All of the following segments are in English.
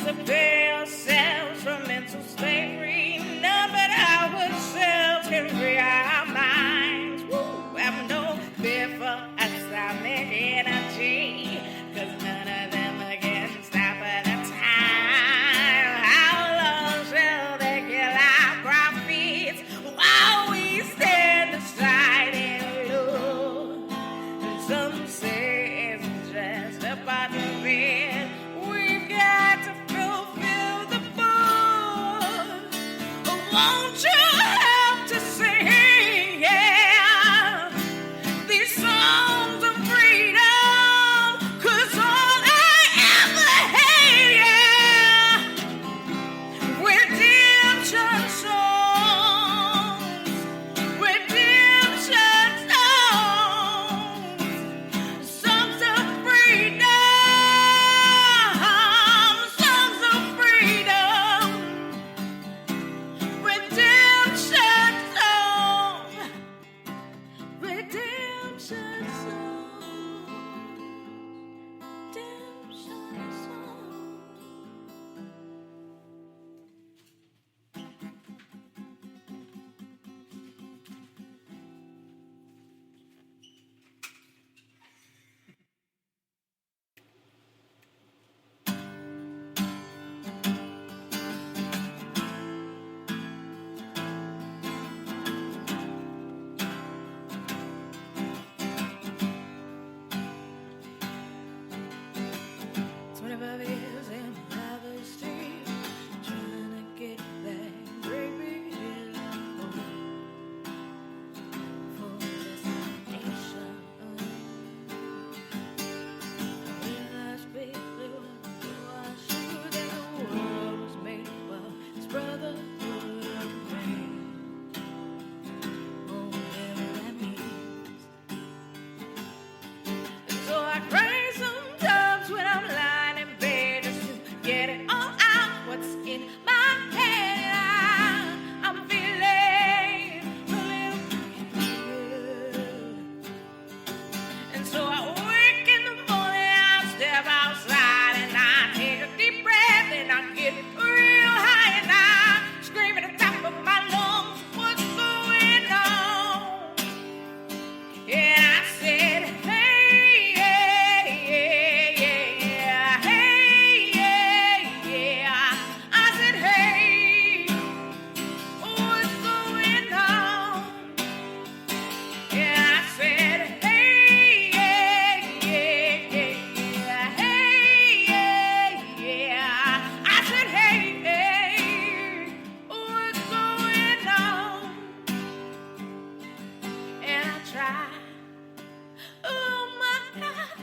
to pay ourselves from mental slavery. None but ourselves can free our minds. Woo, have no fear for atomic energy, 'cause none of them can stop at the time. How long shall they kill our profits while we stand aside and look? And some say it's just a part of it. We've got to fulfill the book. Won't you help to sing, yeah, these songs of freedom? 'Cause all I ever hate, yeah, redemption songs, redemption songs, songs of freedom, songs of freedom, redemption song, redemption song, redemption song. So I cry sometimes when I'm lying in bed just to get it all out what's in my head. I'm feeling a little confused. And so I wake in the morning, I step outside and I take a deep breath and I get real high and I scream at the top of my lungs, what's going on? And I said, hey, yeah, yeah, yeah, hey, yeah, yeah. I said, hey, what's going on? And I said, hey, yeah, yeah, yeah, hey, yeah, yeah. I said, hey, what's going on? And I try. Oh my God,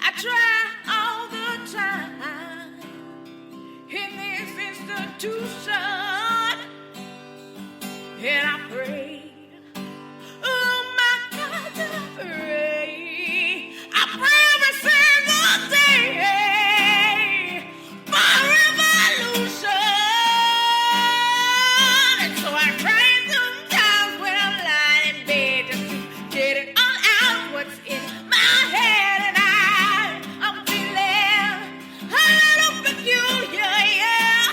I try all the time in this institution, and I pray. Oh my God, I pray. I pray every single day for revolution. And so I cry sometimes when I'm lying in bed just to get it all out what's in my head. And I'm feeling a little peculiar, yeah.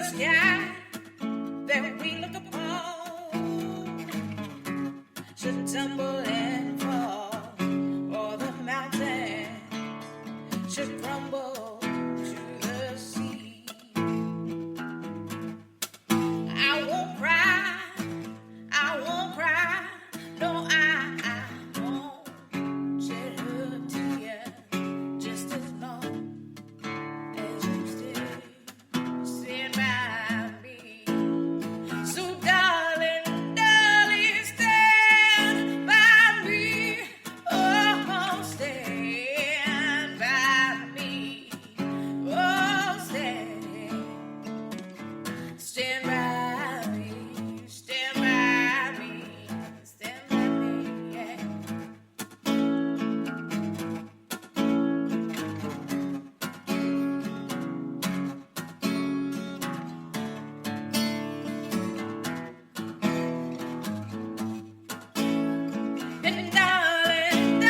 the sky that we look upon should tumble and fall, or the mountain should crumble to the sea. I won't cry, no, I won't shed a tear, just as long as you stand by me. So darling, stand by me. Oh, stand by me. Oh, stand by me. Stand by me. Stand by me, yeah. And darling,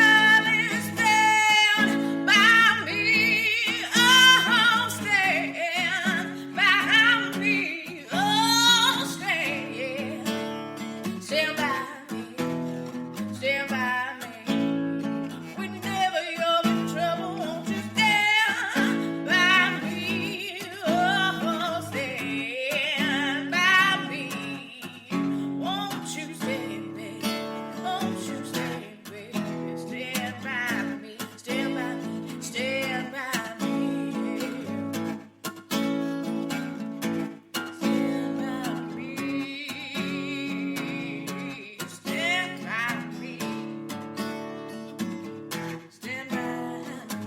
stand by me. Oh, stand by me. Oh, stand by me. Stand by me. Whenever you're in trouble, won't you stand by me? Oh, stand by me. Won't you stand, baby? Won't you stand, baby? Stand by me. Stand by me. Stand by me. Stand by me. Stand by me. Stand by me.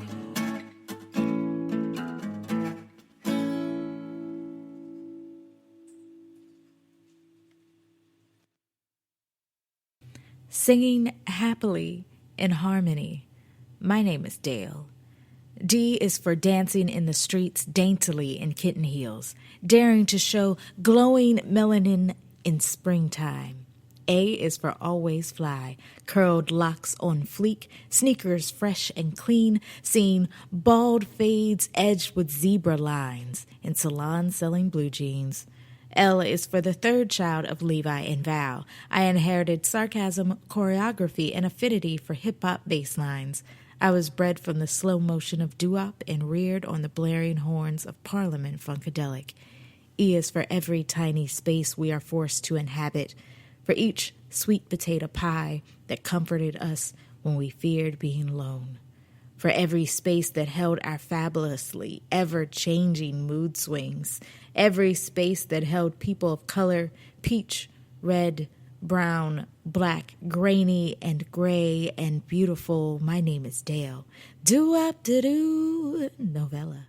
Singing happily in harmony. My name is Dale. D is for dancing in the streets daintily in kitten heels, daring to show glowing melanin in springtime. A is for always fly, curled locks on fleek, sneakers fresh and clean, seeing bald fades edged with zebra lines, in salons selling blue jeans. L is for the third child of Levi and Val. I inherited sarcasm, choreography, and affinity for hip-hop bass lines. I was bred from the slow motion of doo-wop and reared on the blaring horns of Parliament Funkadelic. E is for every tiny space we are forced to inhabit, for each sweet potato pie that comforted us when we feared being lone, for every space that held our fabulously ever-changing mood swings, every space that held people of color, peach, red, brown, black, grainy, and gray, and beautiful. My name is Dale. Do-up-da-doo, Novella.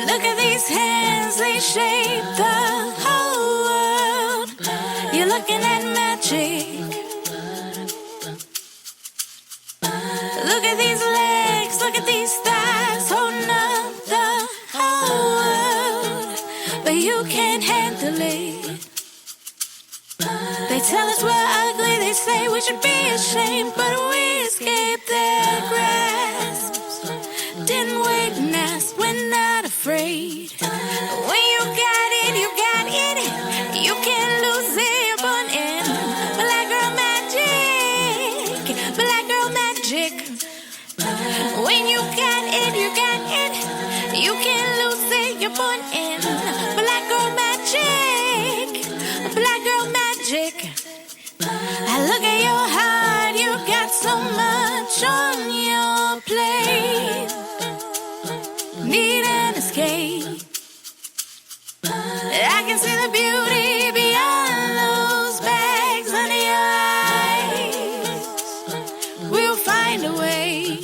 Look at these hands, they shape the whole world. You're looking at magic. Look at these legs, look at these thighs, holding up the whole world. But you can't handle it. They tell us we're ugly, they say we should be ashamed, but we escaped their grasp. Didn't wait and ask, we're not afraid. When you got it, you got it. You can't lose it, you're born in. Black girl magic, black girl magic. When you got it, you got it. You can't lose it, you're born in. Black girl magic, black girl magic. I look at your heart, you got so much on your plate. Need an escape. I can see the beauty beyond those bags under your eyes. We'll find a way.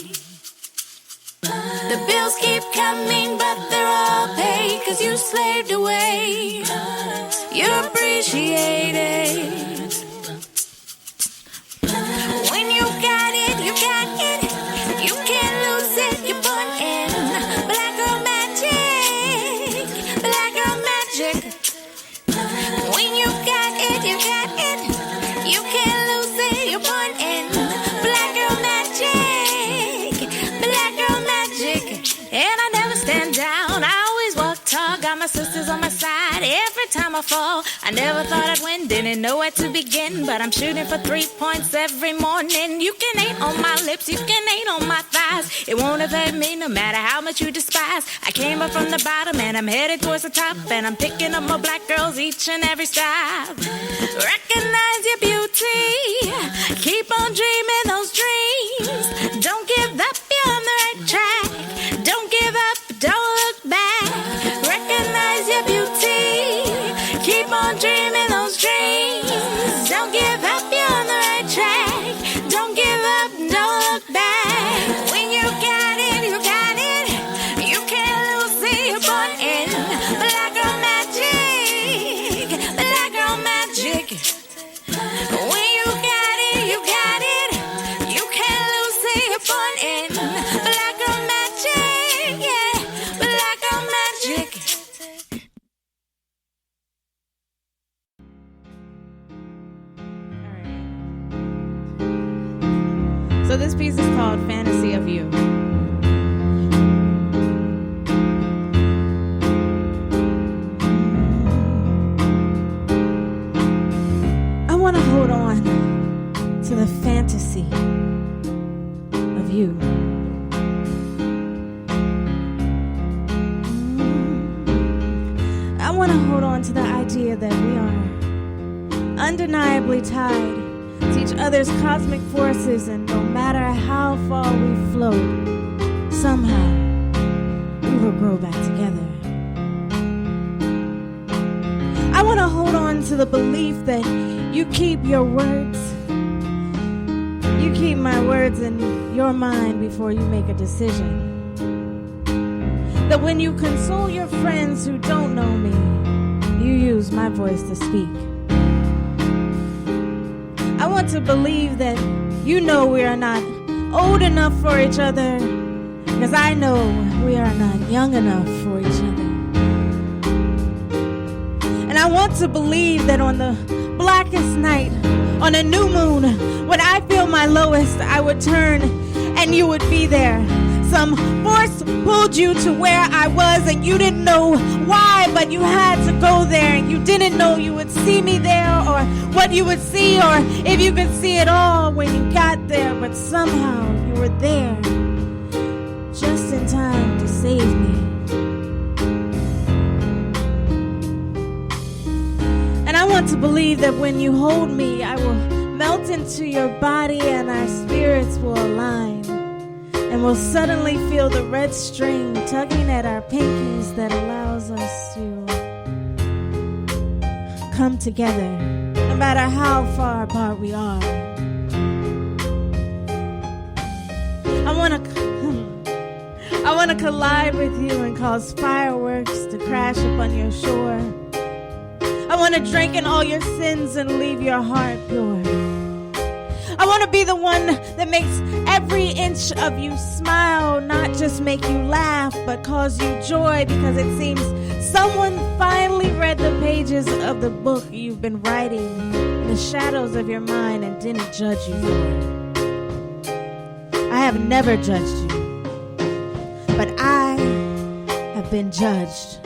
The bills keep coming, but they're all paid, 'cause you slaved away. You're appreciated. When you got it, you got it. on my side every time I fall. I never thought I'd win, didn't know where to begin, but I'm shooting for 3 points every morning. You can hate on my lips, you can hate on my thighs. It won't affect me no matter how much you despise. I came up from the bottom and I'm headed towards the top, and I'm picking up more black girls each and every stop. Recognize your beauty, keep on dreaming those dreams. Don't give up, you're on the right track. Don't give up, don't look back. Recognize your beauty, keep on dreaming those dreams. Don't give up, you're on the right track. Don't give up, don't look back. When you got it, you got it. You can't lose, see you're born in. Black girl magic, black girl magic. When you got it, you got it. You can't lose, see you're born in. Black girl magic, yeah, black girl magic. So this piece is called Fantasy of You. I want to hold on to the fantasy of you. I want to hold on to the idea that we are undeniably tied to each other's cosmic forces, and no matter how far we float, somehow we will grow back together. I want to hold on to the belief that you keep your words. You keep my words in your mind before you make a decision. That when you console your friends who don't know me, you use my voice to speak. I want to believe that you know we are not old enough for each other, because I know we are not young enough for each other. And I want to believe that on the blackest night, on a new moon, when I feel my lowest, I would turn and you would be there. Some force pulled you to where I was, and you didn't know why, but you had to go there, and you didn't know you would see me there, or what you would see, or if you could see it all when you got there, but somehow you were there, just in time to save me. And I want to believe that when you hold me, I will melt into your body and our spirits will align. And we'll suddenly feel the red string tugging at our pinkies that allows us to come together, no matter how far apart we are. I want to collide with you and cause fireworks to crash upon your shore. I want to drink in all your sins and leave your heart pure. I want to be the one that makes every inch of you smile, not just make you laugh, but cause you joy, because it seems someone finally read the pages of the book you've been writing in the shadows of your mind and didn't judge you for it. I have never judged you, but I have been judged.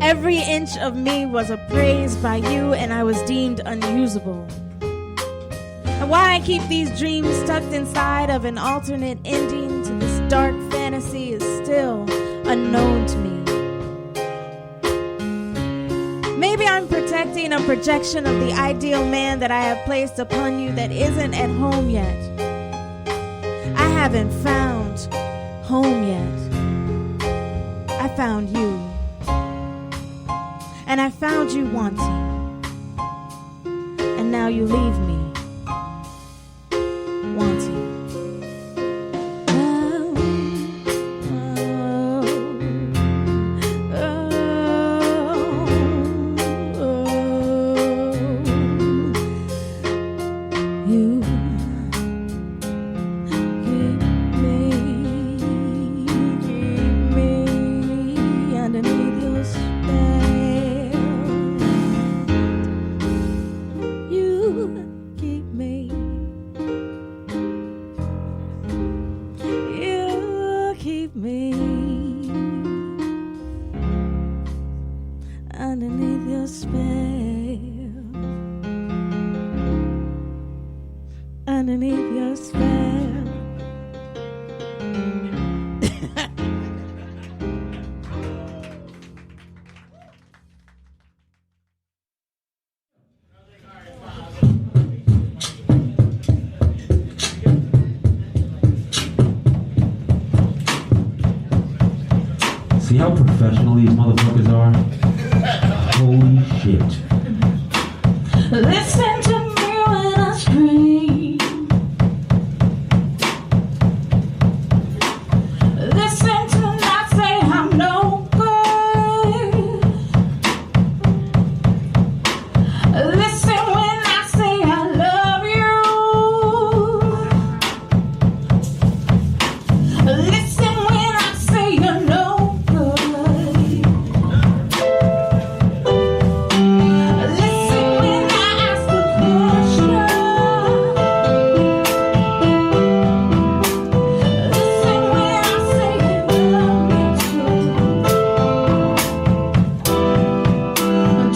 Every inch of me was appraised by you, and I was deemed unusable. And why I keep these dreams tucked inside of an alternate ending to this dark fantasy is still unknown to me. Maybe I'm protecting a projection of the ideal man that I have placed upon you that isn't at home yet. I haven't found home yet. I found you. And I found you wanting. And now you leave me wanting. You keep me underneath your spell. You underneath your spell, underneath your spell. See how professional these motherfuckers are? Holy shit. Listen to me when I scream. Listen to me not say I'm no good. Listen when I say I love you. Listen when I say you're no good. Listen when I ask a question. Listen when I say you love me too.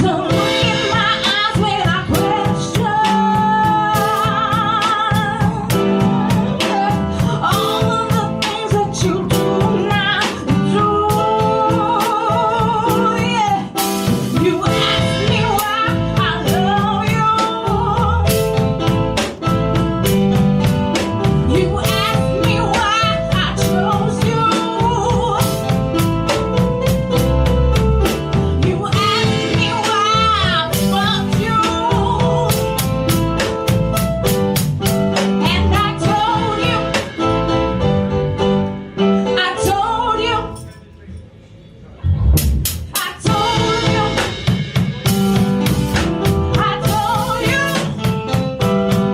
Don't look in my eyes when I question. All of the things that you do now, do. Yeah. You ask me why I love you. You ask me why I chose you. You ask me why I fucked you. And I told you. I told you. I told you. I told you.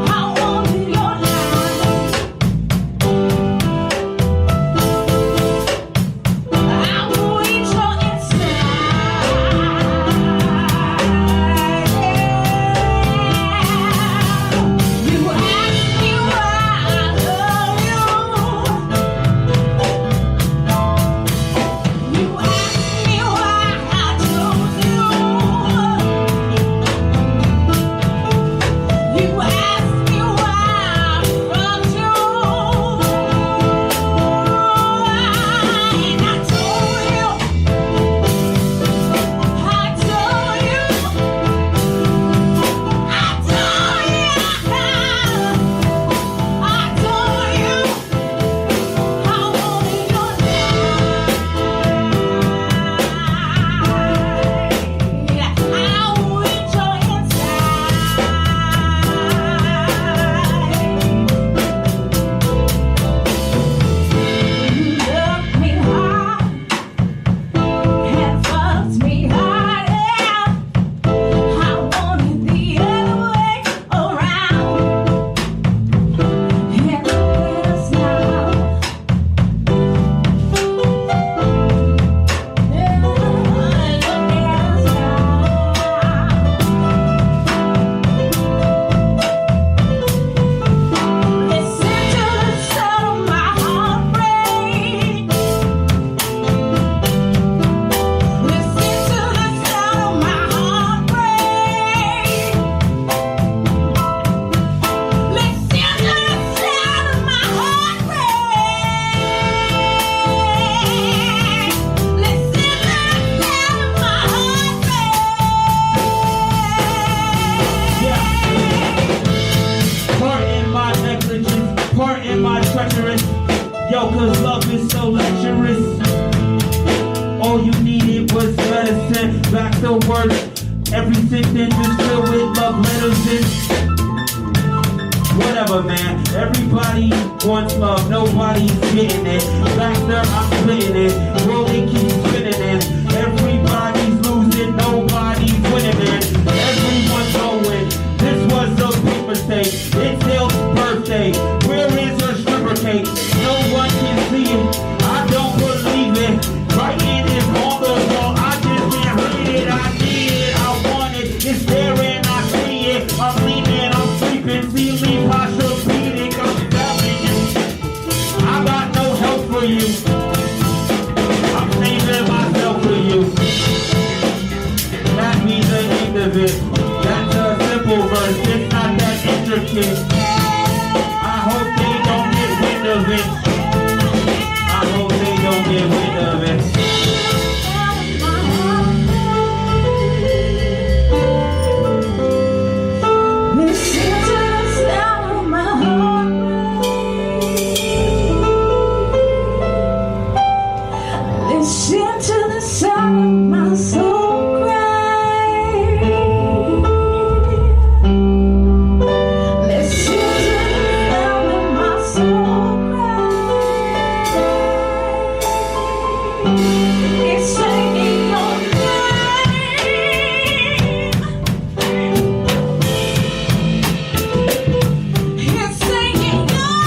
I wanted your life. I will reach your inside. You ask me why I love you. You ask me why I chose you. You ask me why I fucked you. And I told you. I told you. I told you. I wanted your life. I will reach your inside. You loved me hard and fucked me hard. Yeah. I wanted the other way around. And look at us now. Yeah, look at us now. Listen to the sound of my heart break. Listen to the sound of my heart break. Listen to the sound of my heart break. Listen to the sound of my heart break. Pardon my negligence, pardon my treacherous. Yo, cause love is so lecherous. All you needed was medicine, back to work. Every sentence is filled with love letters and whatever, man. Everybody wants love, nobody's getting it. Back there, I'm splitting it. Rolling keeps spinning it. Everybody's losing, nobody's winning it. Everyone's going. This was a big mistake. It's Dale's birthday. Where is her stripper cake? No one can see it. I don't believe it. Writing is on the wall. I just can't read it. I need it. I want it. It's there and I see it. I'm leaning. I'm sleeping. See me posturepedic. I'm telling you. I got no help for you. I'm saving myself for you. of it. That's a simple verse, it's not that intricate. I hope they don't get wind of it. I hope they don't get wind of it. Listen to the sound of my soul cry. Listen to the sound of my soul cry. It's singing your name. It's singing your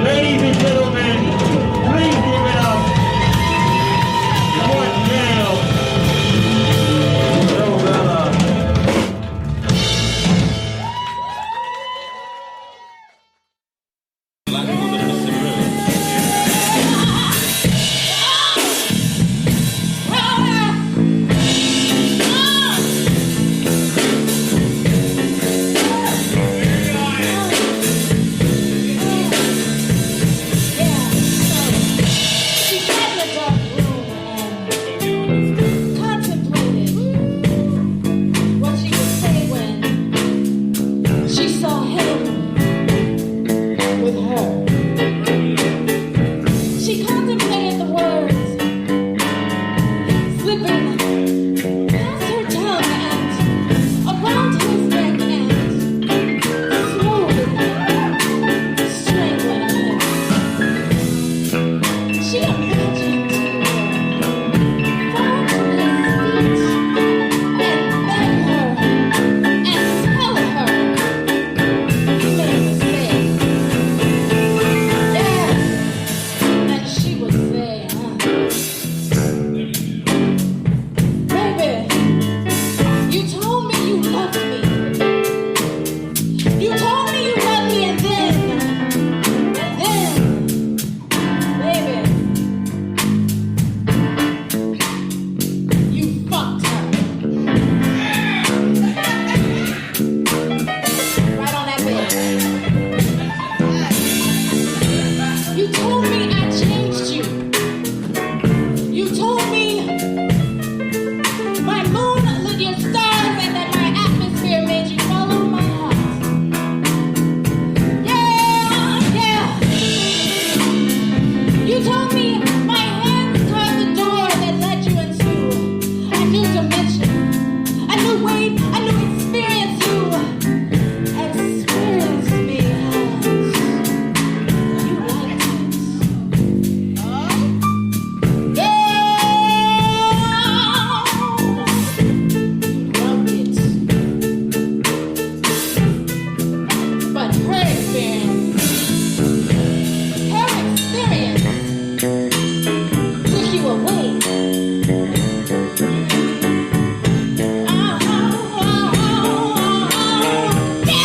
Ladies and gentlemen, please give it up for Dale Novella. She sat in a dark room and contemplated what she would say when she saw him with her. She contemplated the words slipping past her tongue and around his neck and slowly strangling him. She imagined fall to his feet and beg her and tell her he made a mistake. Yes, and she would say, baby, you told me you loved me. You told me you loved me and then, baby, you fucked her. Right on that bed. You told me I changed you. You told me my moon lit your stars and that my atmosphere made you follow my heart. Yeah. You told me my hands carved the door that led you into a new dimension, a new way, a new experience. You experienced me as you liked it. Loved it. But her experience took you away. Yeah.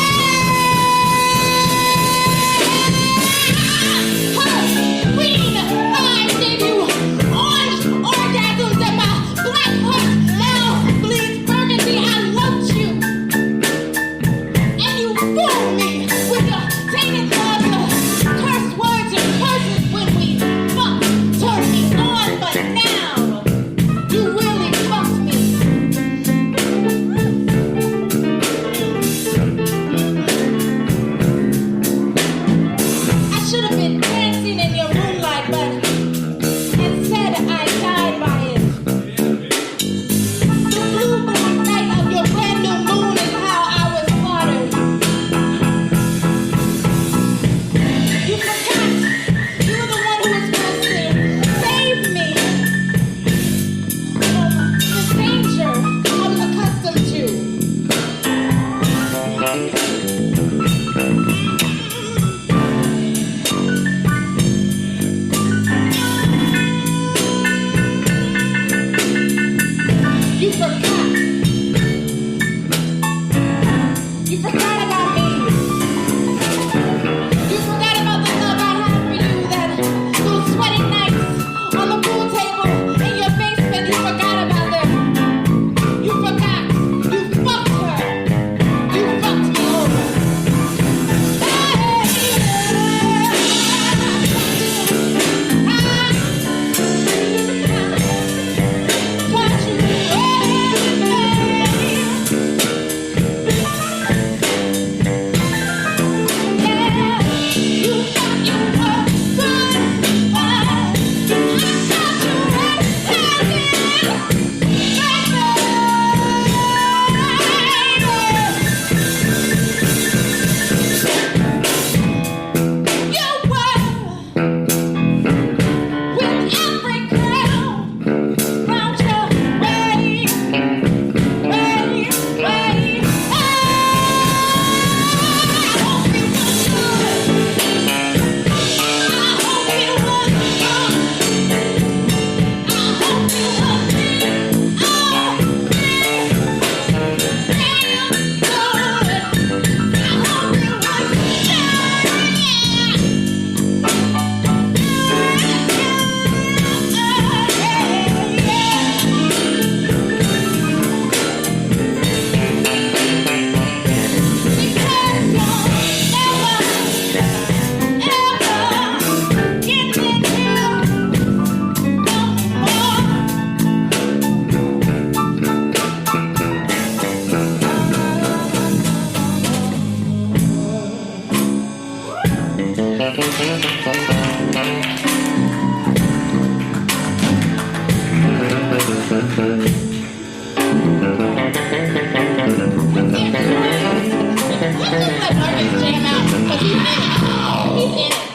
let Marcus jam out because he's in it.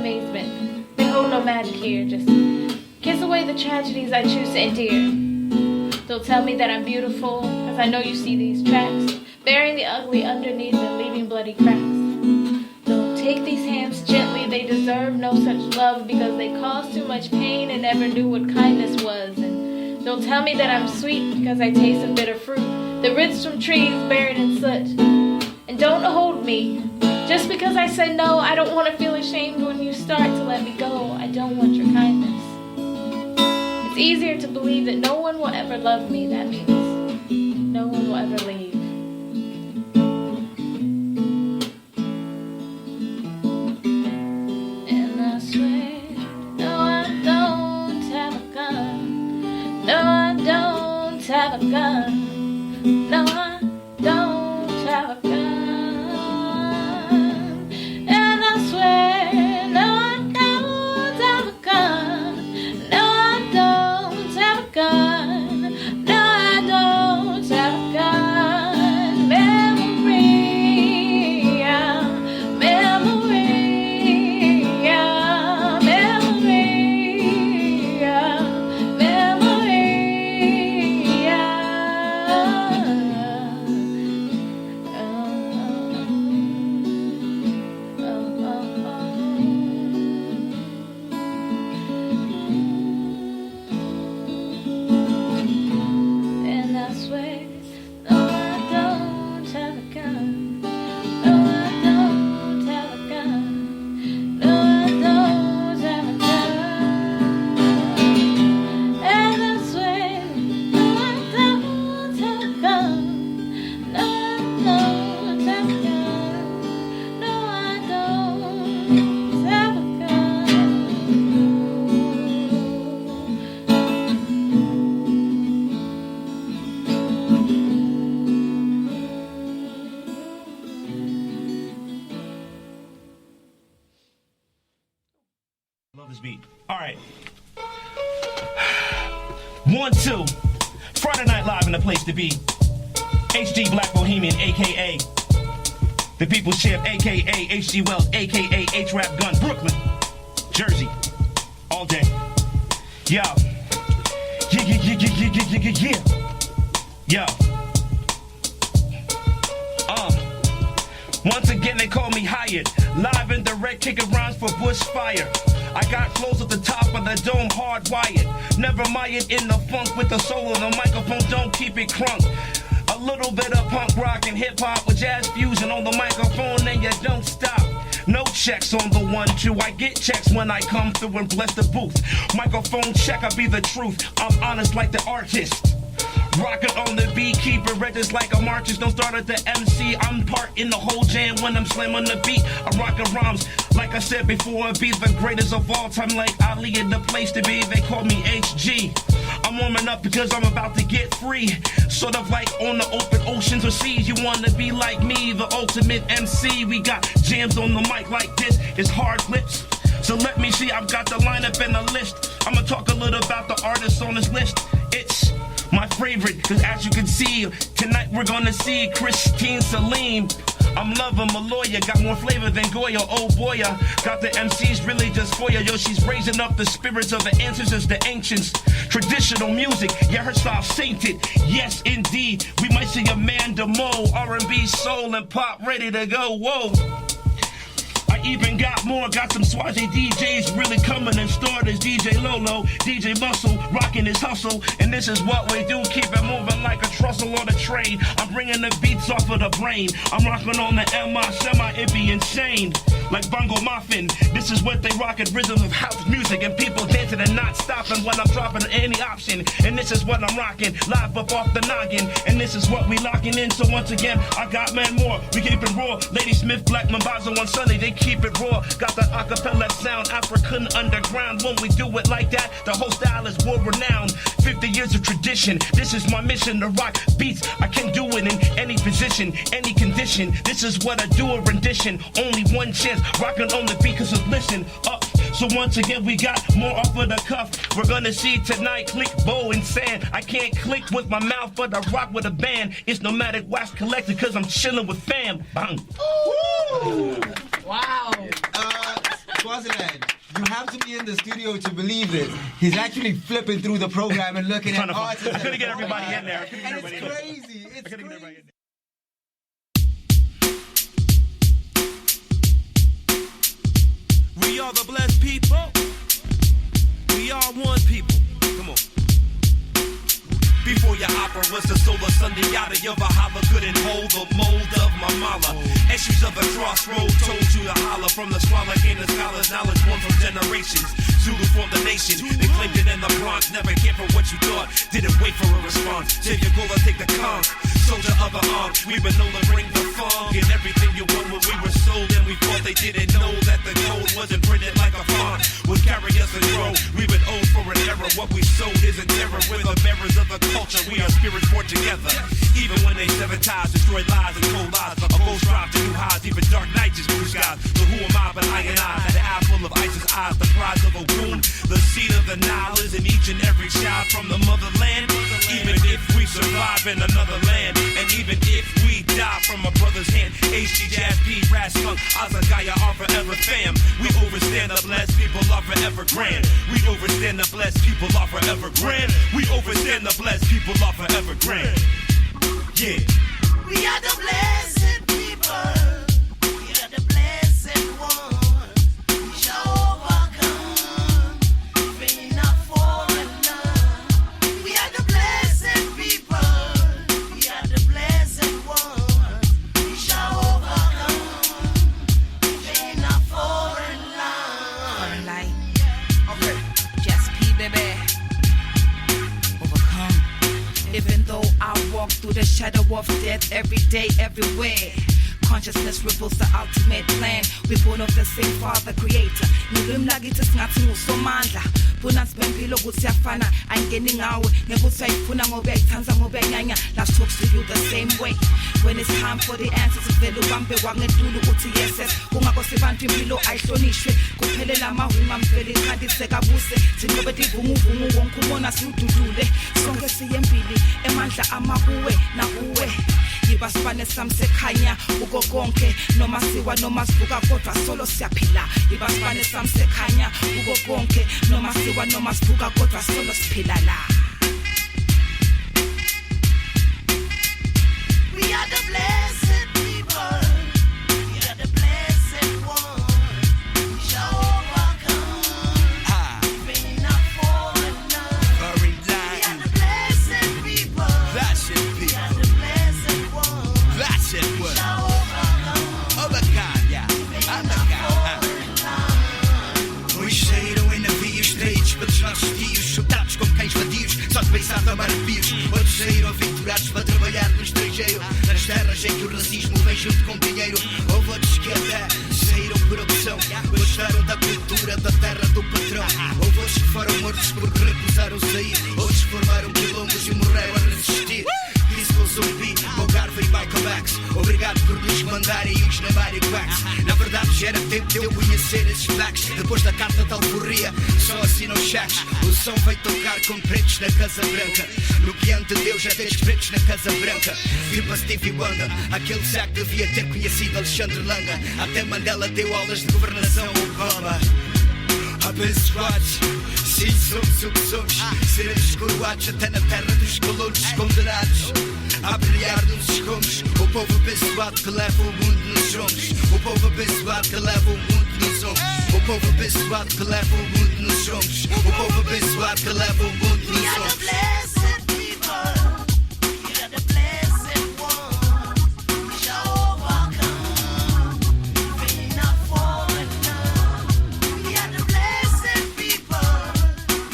amazement. Behold no magic here, just kiss away the tragedies I choose to endear. They'll tell me that I'm beautiful, as I know you see these tracks, burying the ugly underneath and leaving bloody cracks. They'll take these hands gently, they deserve no such love, because they caused too much pain and never knew what kindness was. And they'll tell me that I'm sweet, because I taste of bitter fruit, the roots from trees buried in soot. And don't hold me, just because I said no. I don't want to feel ashamed when you start to let me go. I don't want your kindness. It's easier to believe that no one will ever love me. That means no one will ever leave. And I swear, no, I don't have a gun. No, I don't have a gun. No, I don't have a gun. And I swear, no, I don't have a gun. No, I don't have a gun. No, I don't have a gun. Memory, memory, and I swear, no, I don't have a gun. No, I don't have a gun. No, I don't have a gun. And I swear, no, I don't have a gun. No, I don't have a gun. No, I don't have a gun. Love this beat. All right. 1, 2. Friday Night Live in the place to be. HG Black Bohemian, a.k.a. The People's Champ, a.k.a. H.G. Wells, a.k.a. H-Rap Gun, Brooklyn, Jersey, all day. Yo. Yeah. Yo. Once again they call me hired. Live and direct, kicking rhymes for bushfire. I got flows at the top of the dome, hardwired. Never mired in the funk with the soul of the microphone, don't keep it crunk. A little bit of punk rock and hip hop with jazz fusion on the microphone, and you don't stop. No checks on the 1, 2. I get checks when I come through and bless the booth. Microphone check, I be the truth. I'm honest like the artist. Rockin' on the beat, keep it red just like a marchist. Don't start at the MC, I'm part in the whole jam when I'm slamming the beat. I'm rockin' rhymes, like I said before, I be the greatest of all time, like Ali in the place to be. They call me HG. I'm warming up because I'm about to get free. Sort of like on the open oceans or seas. You wanna be like me, the ultimate MC. We got jams on the mic like this, it's hard lips. So let me see, I've got the lineup and the list. I'ma talk a little about the artists on this list. It's my favorite, cause as you can see, tonight we're gonna see Christine Salim. I'm loving Maloya, got more flavor than Goya, oh boy, got the MCs really just for ya. Yo, she's raising up the spirits of the ancestors, the ancients. Traditional music, yeah, her style sainted. Yes, indeed, we might see Amanda Moe, R&B, soul, and pop ready to go, whoa. I even got more, got some Swazi DJs really coming and starters. DJ Lolo, DJ Muscle, rocking his hustle. And this is what we do, keep it moving like a trestle on a train. I'm bringing the beats off of the brain. I'm rocking on the MI semi, it be insane. Like Bongo Muffin, this is what they rockin', rhythm of house music. And people dancing and not stopping when I'm dropping any option. And this is what I'm rocking, live up off the noggin. And this is what we locking in, so once again, I got man more. We keep it raw, Lady Smith, Black Mambazo on Sunday, they keep it raw. Got the acapella sound, African underground. When we do it like that, the whole style is world renowned. 50 years of tradition, this is my mission to rock beats. I can do it in any position, any condition. This is what I do, a rendition. Only one chance, rocking on the beat, cause listen up. So once again, we got more off of the cuff. We're gonna see tonight, click, bow, and sand. I can't click with my mouth, but I rock with a band. It's Nomadic Wax Collector, cause I'm chilling with fam. Bang. Wow. Swaziland, you have to be in the studio to believe this. He's actually flipping through the program and looking at artists. I couldn't get everybody in there. And it's crazy. It's crazy. We are the blessed people. We are one people. Come on. Before your opera was the solar Sunday yada of a holla couldn't hold the mold of my mala. Issues of the crossroad told you to holler from the swallow gain the scholars knowledge born from generations. Zulu formed the nation, they claimed it in the Bronx. Never cared for what you thought, didn't wait for a response. Take your goal, take the conch. Soldier of the arm, we been known to bring the funk. And everything you want when we were sold, and we thought they didn't know that the gold wasn't printed like a font. Would carry us and grow, we been owed for an error. What we sold is a terror, we're the bearers of the culture. We are spirits born together. Even when they sever ties, destroy lies and cold lies. A ghost drive to new highs, even dark nights is blue skies. So who am I but I and I? Had an eye full of ISIS eyes, the prize of a wound. The seed of the Nile is in each and every child from the motherland. Even if we survive in another land, and even if we die from a brother's hand, HG, Jazz, P, Ras, Skunk, Azagaya are forever fam. We overstand the blessed people are forever grand. We overstand the blessed people are forever grand. We overstand the blessed people are forever grand. Yeah. We are the blessed people. We are the blessed ones. We shall overcome. Bringing up foreign love. We are the blessed people. We are the blessed ones. We shall overcome. Bringing up foreign love. Like, okay. Just P, baby. Overcome. Even though I walk through the shadow of death every day, everywhere. Consciousness reveals the ultimate plan. We're born of the same Father Creator. Ngilim lakithi singathi ngusomandla. Bona sibempilo ukuthi siyafana ayingeni ngawe. Ngekuthi ayifuna ngoba uyayithanda ngoba uyanyanya. Last talks to you the same way. When it's time for the answers vele ubambe wangedlulu uthi yes. Kungakho sibantu impilo ayihlonishwe. Kuphelela amahunga mvele iqandise kabuse. Sinqobe divunguvungu wonke ubona siududule. Sonke siyempili emandla amakuwe nakuwe. Yiba sifane samsekhanya uko konke noma siwa noma sivuka kodwa solo siyaphila. Yiba sifane samsekhanya uko konke noma siwa noma sivuka kodwa solo siphila la. We are the blessed people. We are the blessed ones. We shall overcome. Bringing up foreign love. We are the blessed people. Blessed We people. are the blessed ones. Blessed We word. shall overcome. Overcome, yeah. Bringing up foreign love. Os saíram em navios treitos para os nossos tios, chutados como cães vadios, só de pensar tomar arrepios. Outros saíram aventurados para trabalhar no estrangeiro, nas terras em que o racismo vem junto com dinheiro. Houve outros que até saíram por opção, gostaram da cultura da terra do patrão. Houve outros que foram mortos porque recusaram sair, outros formaram quilombos e morreram a resistir. Disse que eu zumbi, Algarve e Michael X. Obrigado por nos mandarem os Namari Quacks. Na verdade já era tempo de eu conhecer esses facts. Depois da carta de alforria, só assinam cheques. O som veio tocar com pretos na Casa Branca. No guião de Deus já tens pretos na Casa Branca. Fui para Stevie Wonder, aquele Zé que devia ter conhecido Alexandre Langa. Até Mandela deu aulas de governação Obama. Abençoados, sim, somos o que somos. Seremos coroados até na terra dos colonos condenados. A brilhar nos escombros, o povo abençoado que leva o mundo nos ombros. O povo abençoado que leva o mundo nos ombros. O povo abençoado que leva o mundo nos ombros. O povo abençoado que leva o mundo We nos are the ombros. blessed people. We are the blessed ones. We shall overcome. Bringing up foreign love. We are the blessed people.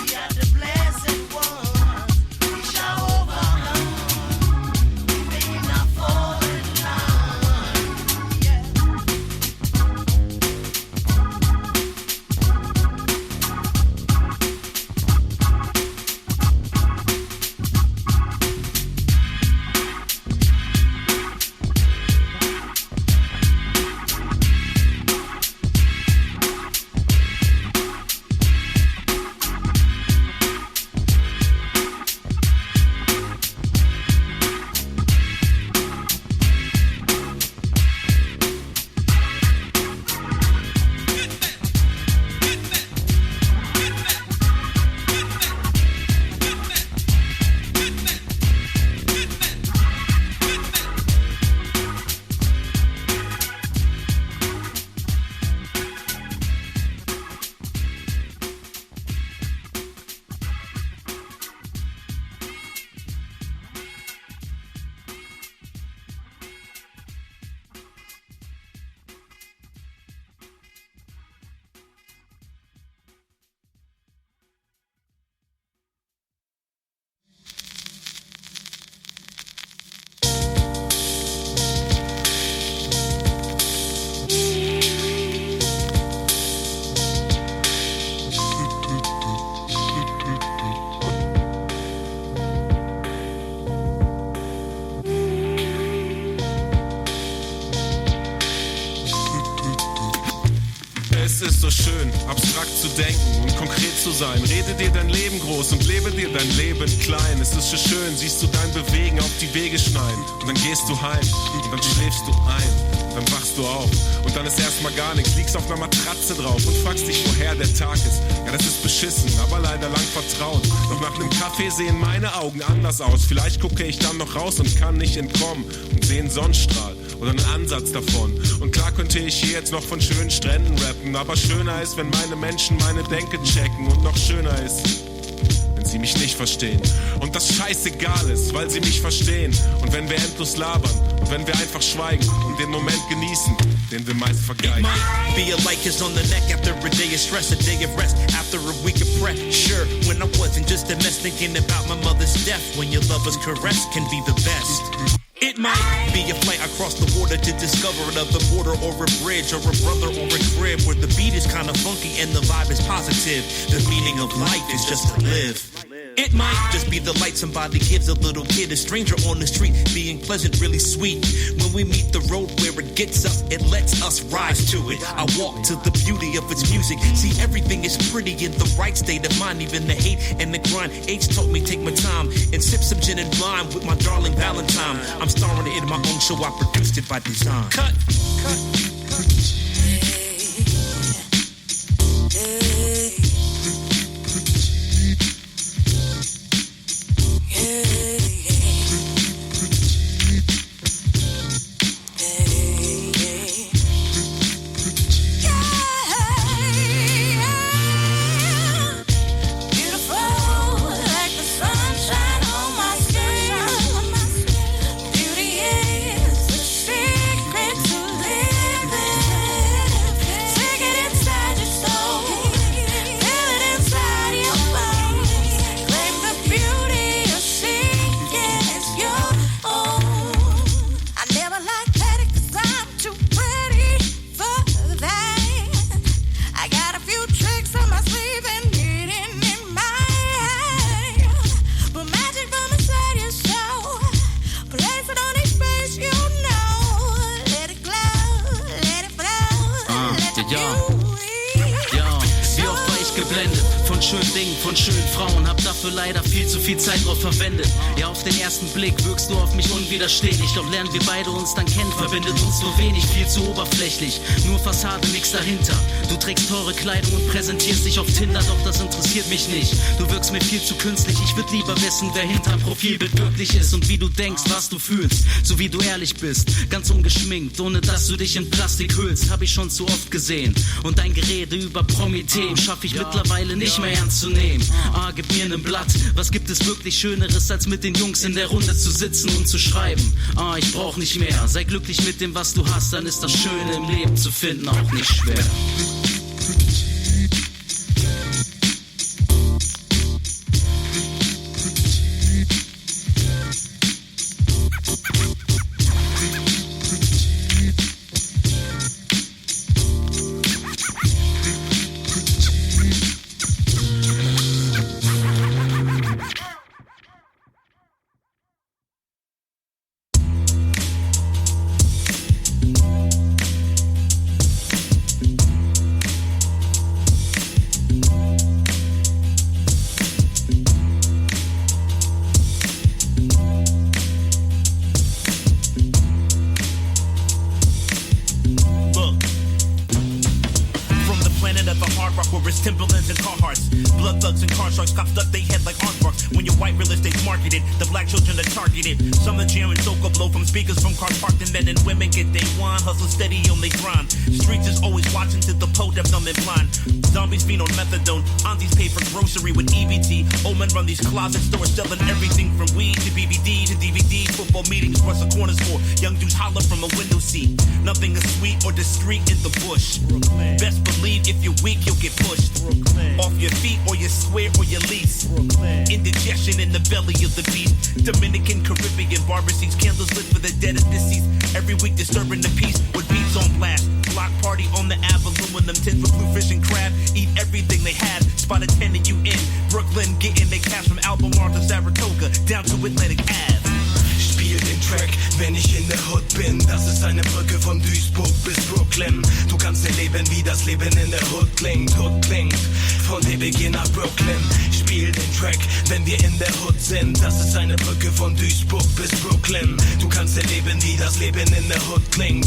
We are the blessed ones. We shall overcome. Bringing up foreign love. Yeah. schön, abstrakt zu denken und konkret zu sein. Rede dir dein Leben groß und lebe dir dein Leben klein. Es ist so schön, siehst du dein Bewegen auf die Wege schneiden. Und dann gehst du heim und dann schläfst du ein. Dann wachst du auf und dann ist erstmal gar nichts. Liegst auf einer Matratze drauf und fragst dich, woher der Tag ist. Ja, das ist beschissen, aber leider lang vertraut. Doch nach einem Kaffee sehen meine Augen anders aus. Vielleicht gucke ich dann noch raus und kann nicht entkommen und sehe einen Sonnenstrahl oder einen Ansatz davon. Und klar könnte ich hier jetzt noch von schönen Stränden rappen, aber schöner ist, wenn meine Menschen meine Denke checken. Und noch schöner ist, wenn sie mich nicht verstehen. Und das scheißegal ist, weil sie mich verstehen. Und wenn wir endlos labern und wenn wir einfach schweigen und den Moment genießen, den wir meist vergeigen. Be a light kiss on the neck after a day of stress, a day of rest after a week of pressure. When I wasn't just a mess thinking about my mother's death. When your lover's caress can be the best. It might be a flight across the water to discover another border or a bridge or a brother or a crib where the beat is kind of funky and the vibe is positive. The meaning of life is just to live. It might just be the light somebody gives a little kid, a stranger on the street, being pleasant, really sweet. When we meet the road where it gets us, it lets us rise to it. I walk to the beauty of its music, see everything is pretty in the right state of mind, even the hate and the grind. Age taught me take my time and sip some gin and lime with my darling Valentine. I'm starring it in my own show, I produced it by design. Cut. Von schönen Frauen, hab dafür leider viel zu viel Zeit drauf verwendet. Ja, auf den ersten Blick wirkst du auf mich unwiderstehlich. Doch lernen wir beide uns dann kennen, verbindet uns nur wenig, viel zu oberflächlich. Nur Fassade, nix dahinter. Du trägst teure Kleidung und präsentierst dich auf Tinder, doch das interessiert mich nicht. Du wirkst mir viel zu künstlich, ich würd lieber wissen, wer hinterm Profilbild wirklich ist und wie du denkst, was du fühlst, so wie du ehrlich bist, ganz ungeschminkt, ohne dass du dich in Plastik hüllst, hab ich schon zu oft gesehen. Und dein Gerede über Promi-Themen schaff ich mittlerweile nicht mehr ernst zu nehmen. Gib mir nen Blatt, was gibt es wirklich Schöneres, als mit den Jungs in der Runde zu sitzen und zu schreiben? Ich brauch nicht mehr, sei glücklich mit dem, was du hast, dann ist das Schöne im Leben zu finden auch nicht schwer. Timberlands and Carhartts, blood thugs and car sharks, cops duck they head like aardvarks. When your white real estate's marketed, the black children are targeted. Some are jamming soca blow from speakers from cars parked, and men and women get they wine, hustle steady on they grind. Streets is always watching till the pole deaf dumb and blind. Zombies feed on methadone, aunties pay for grocery with EBT. Old men run these closet stores selling everything from weed to BBD to DVD. Football meetings across the corners for young dudes holler from a window seat. Nothing is sweet or discreet in the bush. Brooklyn. Best believe if you're weak you'll get pushed. Brooklyn. Off your feet or you swear or you lease. Brooklyn. Indigestion in the belly of the beast. Dominican, Caribbean, barber seats, candles lit for the dead and deceased. Every week disturbing the peace with beats on blast. Block party on the Ave, aluminum tins with blue fish and crab. Eat everything they had, spot attending you in Brooklyn, getting their cash from Albemarle to Saratoga, down to Atlantic Ave. Spiel den Track, wenn ich in der Hood bin. Das ist eine Brücke von Duisburg bis Brooklyn. Du kannst erleben, wie das Leben in der Hood klingt, Hood klingt. Von DBG nach Brooklyn, spiel den Track, wenn wir in der Hood sind. Das ist eine Brücke von Duisburg bis Brooklyn. Du kannst erleben, wie das Leben in der Hood klingt,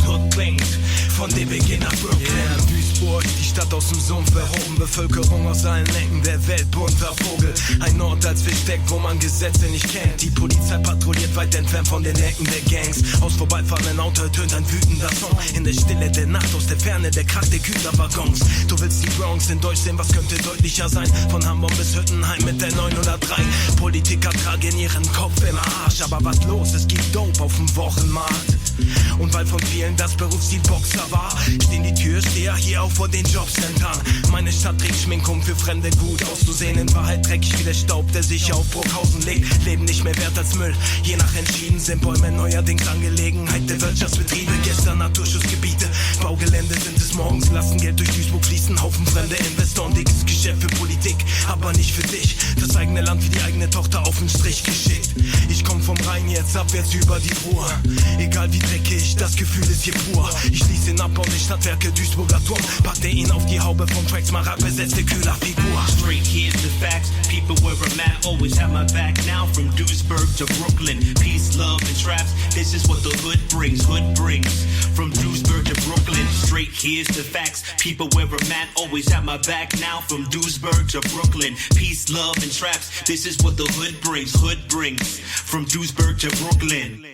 von DBG nach Brooklyn. Yeah, Duisburg, die Stadt aus dem Sumpf erhoben, Bevölkerung aus allen Ecken der Welt, bunter Vogel. Ein Ort als Fischdeck, wo man Gesetze nicht kennt. Die Polizei patrouilliert weit entfernt von den Ecken der Gangs. Aus vorbeifahrenden Auto tönt ein wütender Song. In der Stille der Nacht, aus der Ferne der Krach der Güterwaggons. Du willst die Bronx in Deutsch sehen, was könnte deutlicher sein? Von Hamburg bis Hüttenheim mit der 903. Politiker tragen ihren Kopf im Arsch. Aber was los? Es gibt Dope auf dem Wochenmarkt. Und weil von vielen das Berufsziel Boxer war, stehen die Türsteher hier auch vor den Jobcentern. Meine Stadt trägt Schminkung für Fremde gut auszusehen. In Wahrheit dreckig wie der Staub, der sich auf Bruckhausen legt. Leben nicht mehr wert als Müll, je nach entschieden sind Bäume neuerdings Angelegenheit der Wirtschaftsbetriebe. Gestern Naturschutzgebiete, Baugelände sind es morgens. Lassen Geld durch Duisburg fließen, Haufen fremde Investoren. Dickes Geschäft für Politik, aber nicht für dich. Das eigene Land wie die eigene Tochter auf den Strich geschickt. Ich komm vom Rhein jetzt abwärts über die Ruhr. Egal wie dreckig, das Gefühl ist hier pur. Ich schließe den Abbau der Stadtwerke Duisburger Turm. Packte ihn auf die Haube vom Tracks, Mara besetzte Kühlerfigur. Straight, here's the facts. People where I'm at always have my back. Now from Duisburg to Brooklyn, peace, love, and traps. This is what the hood brings. From Duisburg to Brooklyn, straight, here's the facts. People where I'm at always have my back. Now from Duisburg to Brooklyn, peace, love, and traps. This is what the hood brings. From Duisburg to Brooklyn.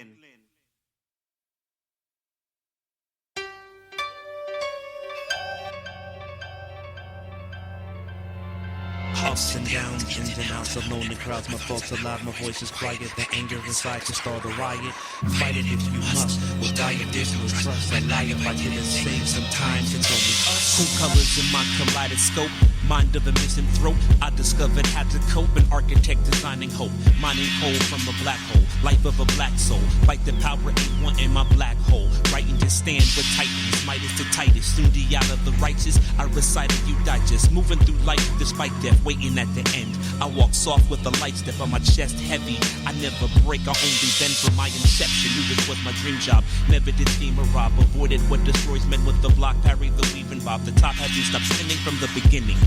Ups and downs, ins and outs of lonely crowds. My thoughts are loud, my voice is quiet. The anger inside can start a riot. Fight it if you must. We'll die if there's no trust. I lie if I didn't say. Sometimes it's only us. Cool colors in my kaleidoscope. Mind of a missing throat. I discovered how to cope. An architect designing hope. Mining coal from a black hole. Life of a black soul. Fight the power ain't one in my black hole. Writing to stand with titans. Midas to Titus. Soon the out of the righteous. I recited you digest. Moving through life despite death. Waiting at the end. I walk soft with a light step on my chest heavy. I never break. I only bend from my inception. Knew this was my dream job. Never did scheme or rob. Avoided what destroys men with the block. Parry the weave and bob. The top had to stop spinning from the beginning.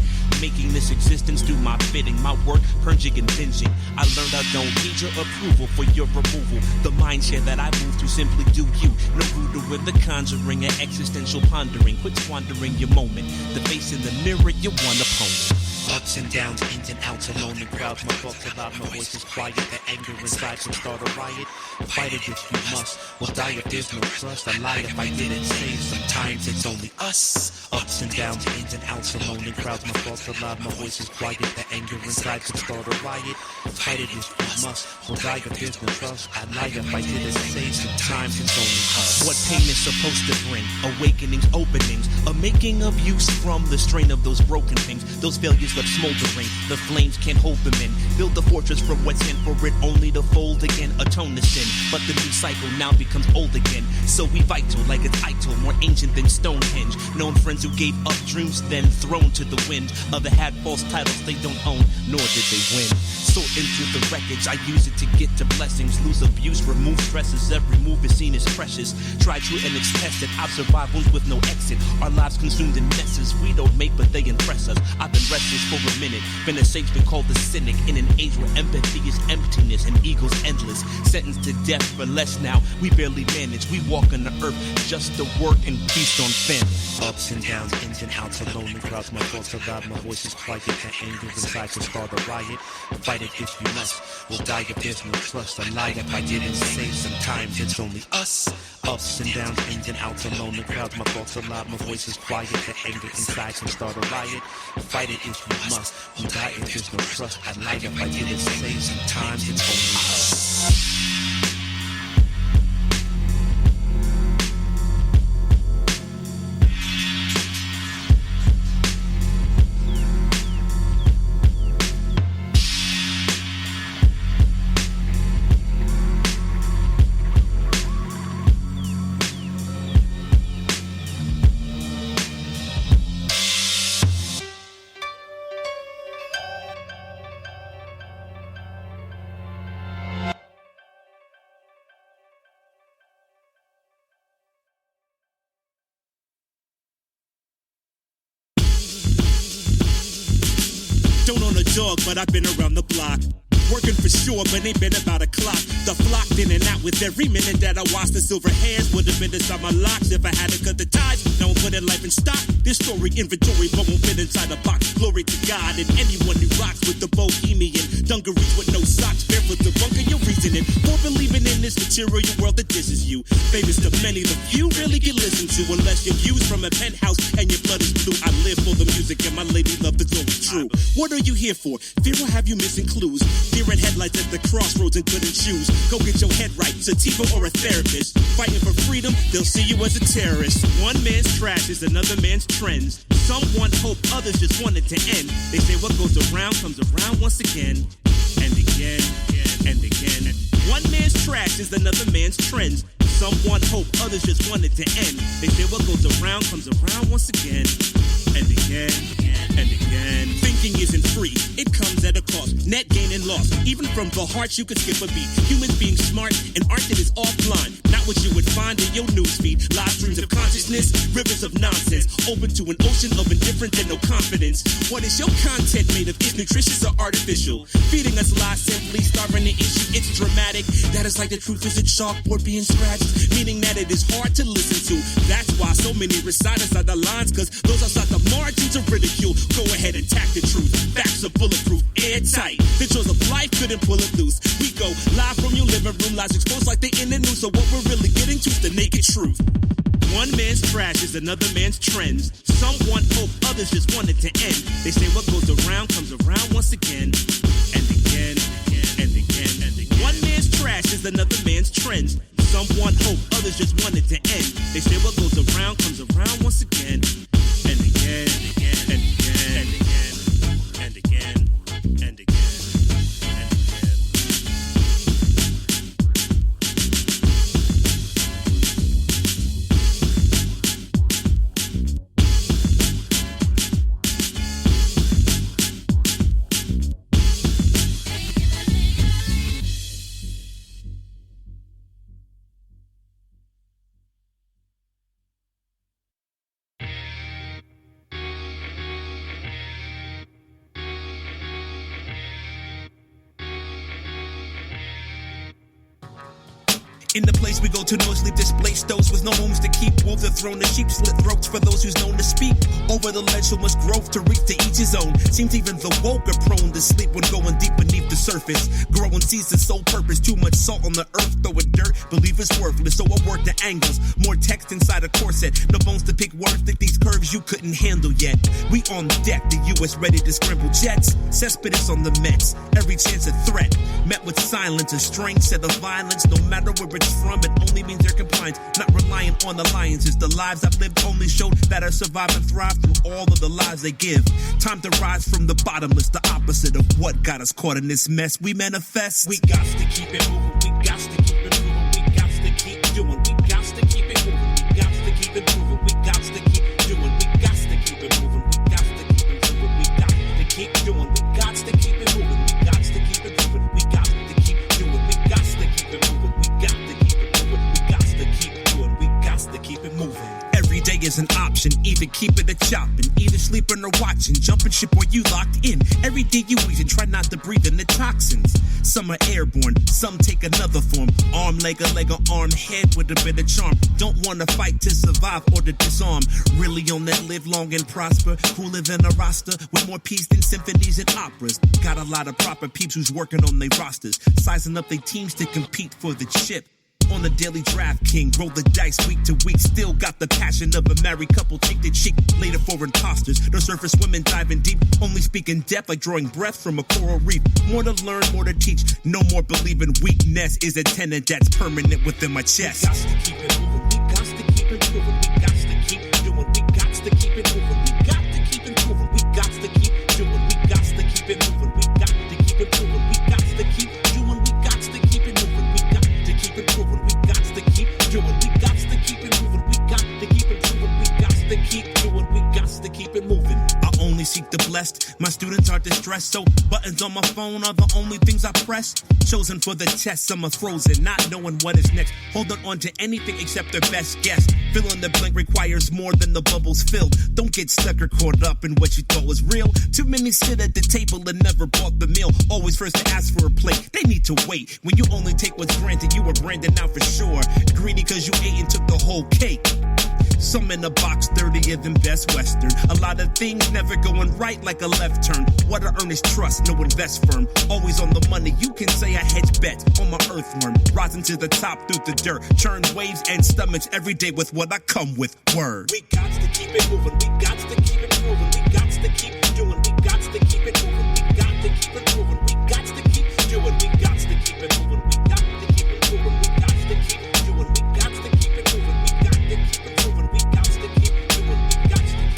Making this existence do my bidding. My work, purging and binging. I learned I don't need your approval for your removal. The mindset that I move to simply do you. No voodoo with the conjuring and existential pondering. Quit squandering your moment. The face in the mirror, you want opponent. Ups and downs, ins and outs, alone in crowds. My thoughts are loud, my voice is quiet. The anger inside can start a riot. Fight it if you must. We'll die if there's no trust. I lie if I didn't say. Sometimes it's only us. Ups and downs, ins and outs, alone in crowds. My thoughts are loud, my voice is quiet. The anger inside can start a riot. Fight it if you must. We'll die if there's no trust. I lie if I didn't say. Sometimes it's only us. What pain is supposed to bring? Awakenings, openings, a making of use from the strain of those broken things. Those failures left smoldering. The flames can't hold them in. Build the fortress from what's in, for it only to fold again. Atone the sin, but the new cycle now becomes old again. So we vital like it's Ital, more ancient than Stonehenge. Known friends who gave up dreams, then thrown to the wind. Other had false titles they don't own, nor did they win. Sorting through the wreckage, I use it to get to blessings. Lose abuse, remove stresses. Every move is seen as precious. Try true and it's tested. I've survived ones with no exit. Our lives consumed in messes we don't make, but they impress us. I've been restless for a minute. Been a sage, been called the cynic. In an age where empathy is emptiness and ego's endless. Sentenced to death for less now. We barely manage. We walk on the earth just to work and feast on famine. Ups and downs, ins and outs, alone in crowds. My thoughts are loud, my voice is quiet. The anger inside can start a riot. Fight it if you must. We'll die if there's no trust. I lied if I didn't say. Sometimes it's only us. Ups and downs, ins and outs, alone in crowds. My thoughts are loud, my voice is quiet. The anger inside can start a riot. Fight it if you must. We'll die if there's no trust. I lied if I didn't say. Sometimes it's only us. Don't own a dog, but I've been around the block. Working for sure, but ain't been about a clock. The flock in and out with every minute that I watch. The silver hairs would have been inside my locks if I had to cut the ties. Now I'm putting life in stock. This story inventory, but won't fit inside a box. Glory to God and anyone who rocks with the bohemian dungarees with no socks, barefoot to bunker your reasoning for believing in this material world that disses you. Famous to many, the few really get listened to unless you're views from a penthouse and your blood is blue. I live for the music and my lady love is always true. What are you here for? Fear will have you missing clues. Deer in headlights at the crossroads and couldn't choose. Go get your head right, sativa or a therapist. Fighting for freedom, they'll see you as a terrorist. One man's trash is another man's trends. Some want hope, others just want it to end. They say what goes around comes around once again. And again, and again. One man's trash is another man's trends. Some want hope, others just want it to end. They say what goes around comes around once again. And again, and again. Thinking isn't free, it comes at a cost. Net gain and loss, even from the heart you could skip a beat. Humans being smart and art that is offline. Not what you would find in your newsfeed. Live streams of consciousness, rivers of nonsense. Open to an ocean of indifference and no confidence. What is your content made of? Is nutritious or artificial? Feeding us lies simply, starving the issue. It's dramatic. That is like the truth is a chalkboard being scratched. Meaning that it is hard to listen to. That's why so many recite inside the lines. Cause those outside the margins of ridicule. Go ahead and attack the truth. Facts are bulletproof, airtight. The jaws of life couldn't pull it loose. We go live from your living room. Lies exposed like they in the news. So what we're really getting to is the naked truth. One man's trash is another man's trends. Some want hope, others just want it to end. They say what goes around comes around once again. And again, and again, and again. One man's trash is another man's trends. Some want hope, others just want it to end. They say what goes around comes around once again. And again, and again, and again, and again, and again. In the place we go to, no sleep, displaced those with no homes to keep. Wolves are thrown to sheep, slit throats for those who's known to speak. Over the ledge, so much growth to reach to each his own. Seems even the woke are prone to sleep when going deep beneath the surface. Growing sees the sole purpose, too much salt on the earth, throw it dirt, believe it's worthless. So I work the angles, more text inside a corset. No bones to pick words, think these curves you couldn't handle yet. We on deck, the U.S. ready to scramble jets. Cesspit on the Mets, every chance a threat. Met with silence, a strange set of violence. No matter where it's from, it only means they're compliant. Not relying on alliances. The lives I've lived only show that I survive and thrive through all of the lives they give. Time to rise from the bottomless, the opposite of what got us caught in this mess. We manifest. We got to keep it moving. We got to keep it moving. We got to keep doing. We got to keep it moving. We got to keep it moving. We got to keep doing. We got to keep it moving. We got to keep it moving. We got to keep doing. We got to keep it moving. We got to keep it moving. We got to keep doing. We got to keep it moving. We got to keep it moving. We got to keep doing. We got to keep it moving. Every day is an option, either keep it or chopping, either sleeping or watching, jumping ship or you locked in. Every day you eat and try not to breathe in the toxins. Some are airborne, some take another form. Arm, leg, or arm, head with a bit of charm. Don't want to fight to survive or to disarm. Really on that live long and prosper, cooler than a roster with more peace than symphonies and operas. Got a lot of proper peeps who's working on their rosters, sizing up their teams to compete for the chip. On the daily draft king, roll the dice week to week. Still got the passion of a married couple, cheek to cheek. Later for imposters, no surface women diving deep. Only speak in depth like drawing breath from a coral reef. More to learn, more to teach. No more believing weakness is a tenet that's permanent within my chest. We got to keep it moving. We got to keep it moving. We got to keep doing. We got to keep it moving. We got to keep it moving. We got to keep doing. We got to keep it moving. We got to keep it moving. We got to keep doing. We got to keep it moving. We got to keep it moving. We got to keep doing. We got to keep it moving. We got to keep it moving. We got to keep doing. We got to keep it moving. I only seek the blessed, My students are distressed, so buttons on my phone are the only things I press. Chosen for the test, some are frozen, not knowing what is next. Holding on to anything except their best guess. Fill in the blank requires more than the bubbles filled. Don't get stuck or caught up in what you thought was real. Too many sit at the table and never bought the meal. Always first to ask for a plate, they need to wait. When you only take what's granted, you were branded now for sure. Greedy cause you ate and took the whole cake. Some in a box, 30th than Best Western. A lot of things never going right like a left turn. What I earn is trust, no invest firm. Always on the money, you can say I hedge bets on my earthworm. Rising to the top through the dirt. Churn waves and stomachs every day with what I come with. Word. We got to keep it moving, we got to keep it moving, we got to keep doing, we got to keep it moving, we got to keep it moving, we got to keep doing, we got to keep it moving, we got to keep it moving, we got to keep doing, we got to keep it moving, we got to keep it moving, we got to keep doing, we got to keep it moving, we got to keep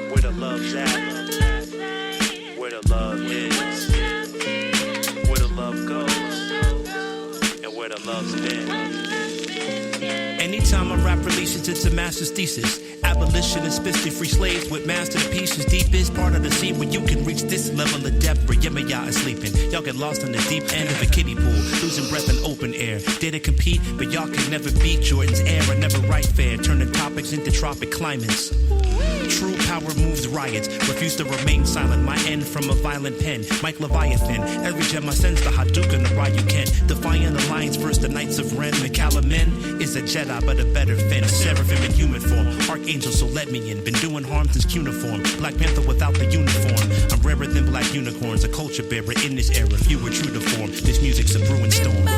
Where the love's at, where the love is, where the love goes, and where the love's been. Anytime a rap releases, it's a master's thesis. Abolition and spitty free slaves with masterpieces. Deepest part of the scene where you can reach this level of depth where y'all is sleeping. Y'all get lost in the deep end of a kiddie pool, losing breath in open air. Did it compete, but y'all can never beat Jordan's air and never write fair, turning topics into tropic climates. True power moves riots, refuse to remain silent. My end from a violent pen, Mike Leviathan. Every gem I sense the Hadouken, the Ryuken. Defiant the lions versus the Knights of Ren. McCallum is a Jedi, but a better fan. A seraphim in human form, archangel, so let me in. Been doing harm since cuneiform. Black Panther without the uniform. I'm rarer than black unicorns, a culture bearer in this era. If you were true to form, this music's a brewing storm.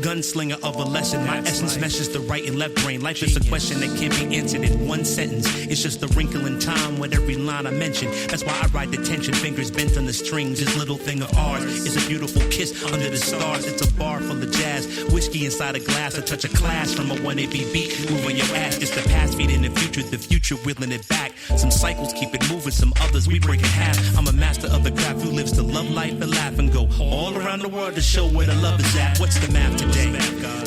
Gunslinger of a lesson. My essence meshes the right and left brain. Life is a question that can't be answered in one sentence. It's just a wrinkle in time with every line I mention. That's why I ride the tension, fingers bent on the strings. This little thing of ours is a beautiful kiss under the stars. It's a bar full of jazz, whiskey inside a glass, a touch of class from a 180 beat. Moving your ass, it's the past feeding the future wheeling it back. Some cycles keep it moving, some others we break in half. I'm a master of the craft who lives to love life and laugh and go all around the world to show where the love is at. What's the math today?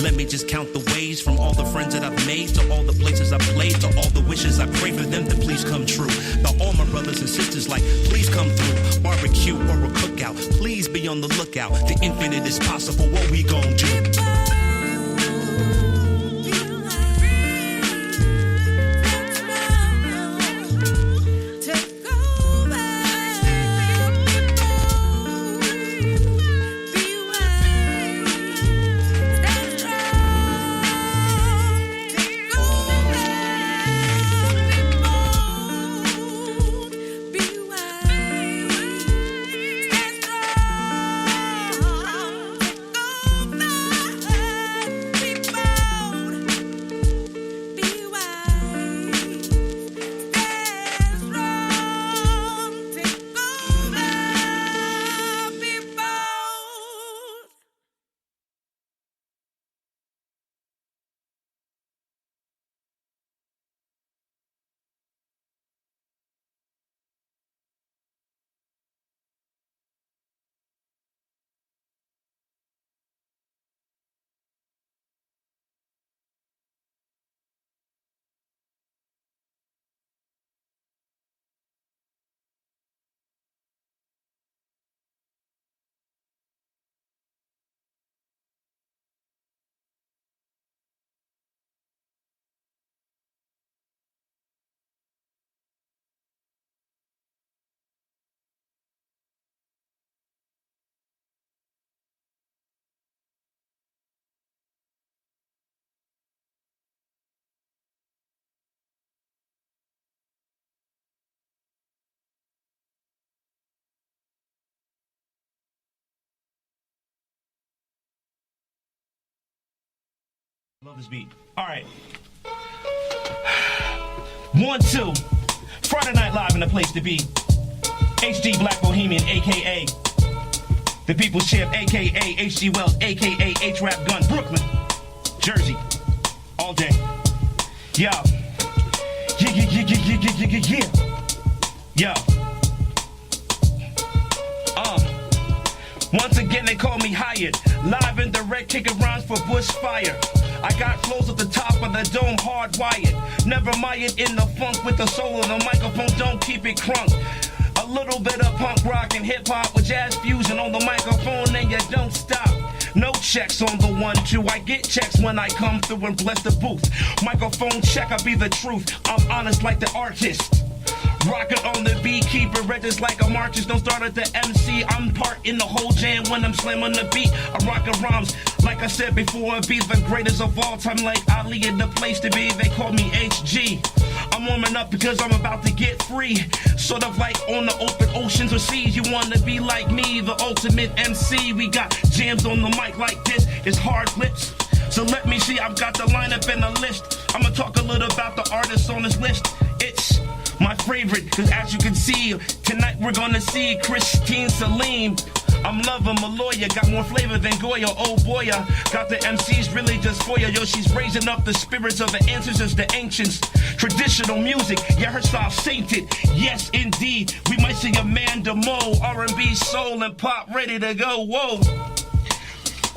Let me just count the ways from all the friends that I've made to all the places I've played to all the wishes I pray for them to please come true. About all my brothers and sisters, like please come through. Barbecue or a cookout, please be on the lookout. The infinite is possible. What we gon' do? Love this beat. All right. 1, 2. Friday Night Live in the place to be. HG Black Bohemian, a.k.a. The People's Champ, a.k.a. H.G. Wells, a.k.a. H-Rap Gun, Brooklyn, Jersey, all day. Yo. Yo. Once again they call me hired. Live and direct, kicking rhymes for bushfire. I got flows at the top of the dome, hardwired. Never mired in the funk with the soul of the microphone, don't keep it crunk. A little bit of punk rock and hip hop with jazz fusion on the microphone, and you don't stop. No checks on the 1, 2. I get checks when I come through and bless the booth. Microphone check, I be the truth. I'm honest like the artist. Rockin' on the beat, keep it red just like a Marxist. Don't start at the MC, I'm part in the whole jam when I'm slamming the beat. I rockin' rhymes, like I said before, I be the greatest of all time, like Ali in the place to be. They call me HG. I'm warming up because I'm about to get free. Sort of like on the open oceans or seas. You wanna be like me, the ultimate MC. We got jams on the mic like this, it's hard lips. So let me see, I've got the lineup and the list. I'ma talk a little about the artists on this list. It's my favorite, cause as you can see, tonight we're gonna see Christine Salim. I'm loving Maloya, got more flavor than Goya, oh boy, got the MCs really just for ya. Yo, she's raising up the spirits of the ancestors, the ancients. Traditional music, yeah, her style sainted. Yes, indeed, we might see Amanda Moe, R&B, soul, and pop ready to go, whoa.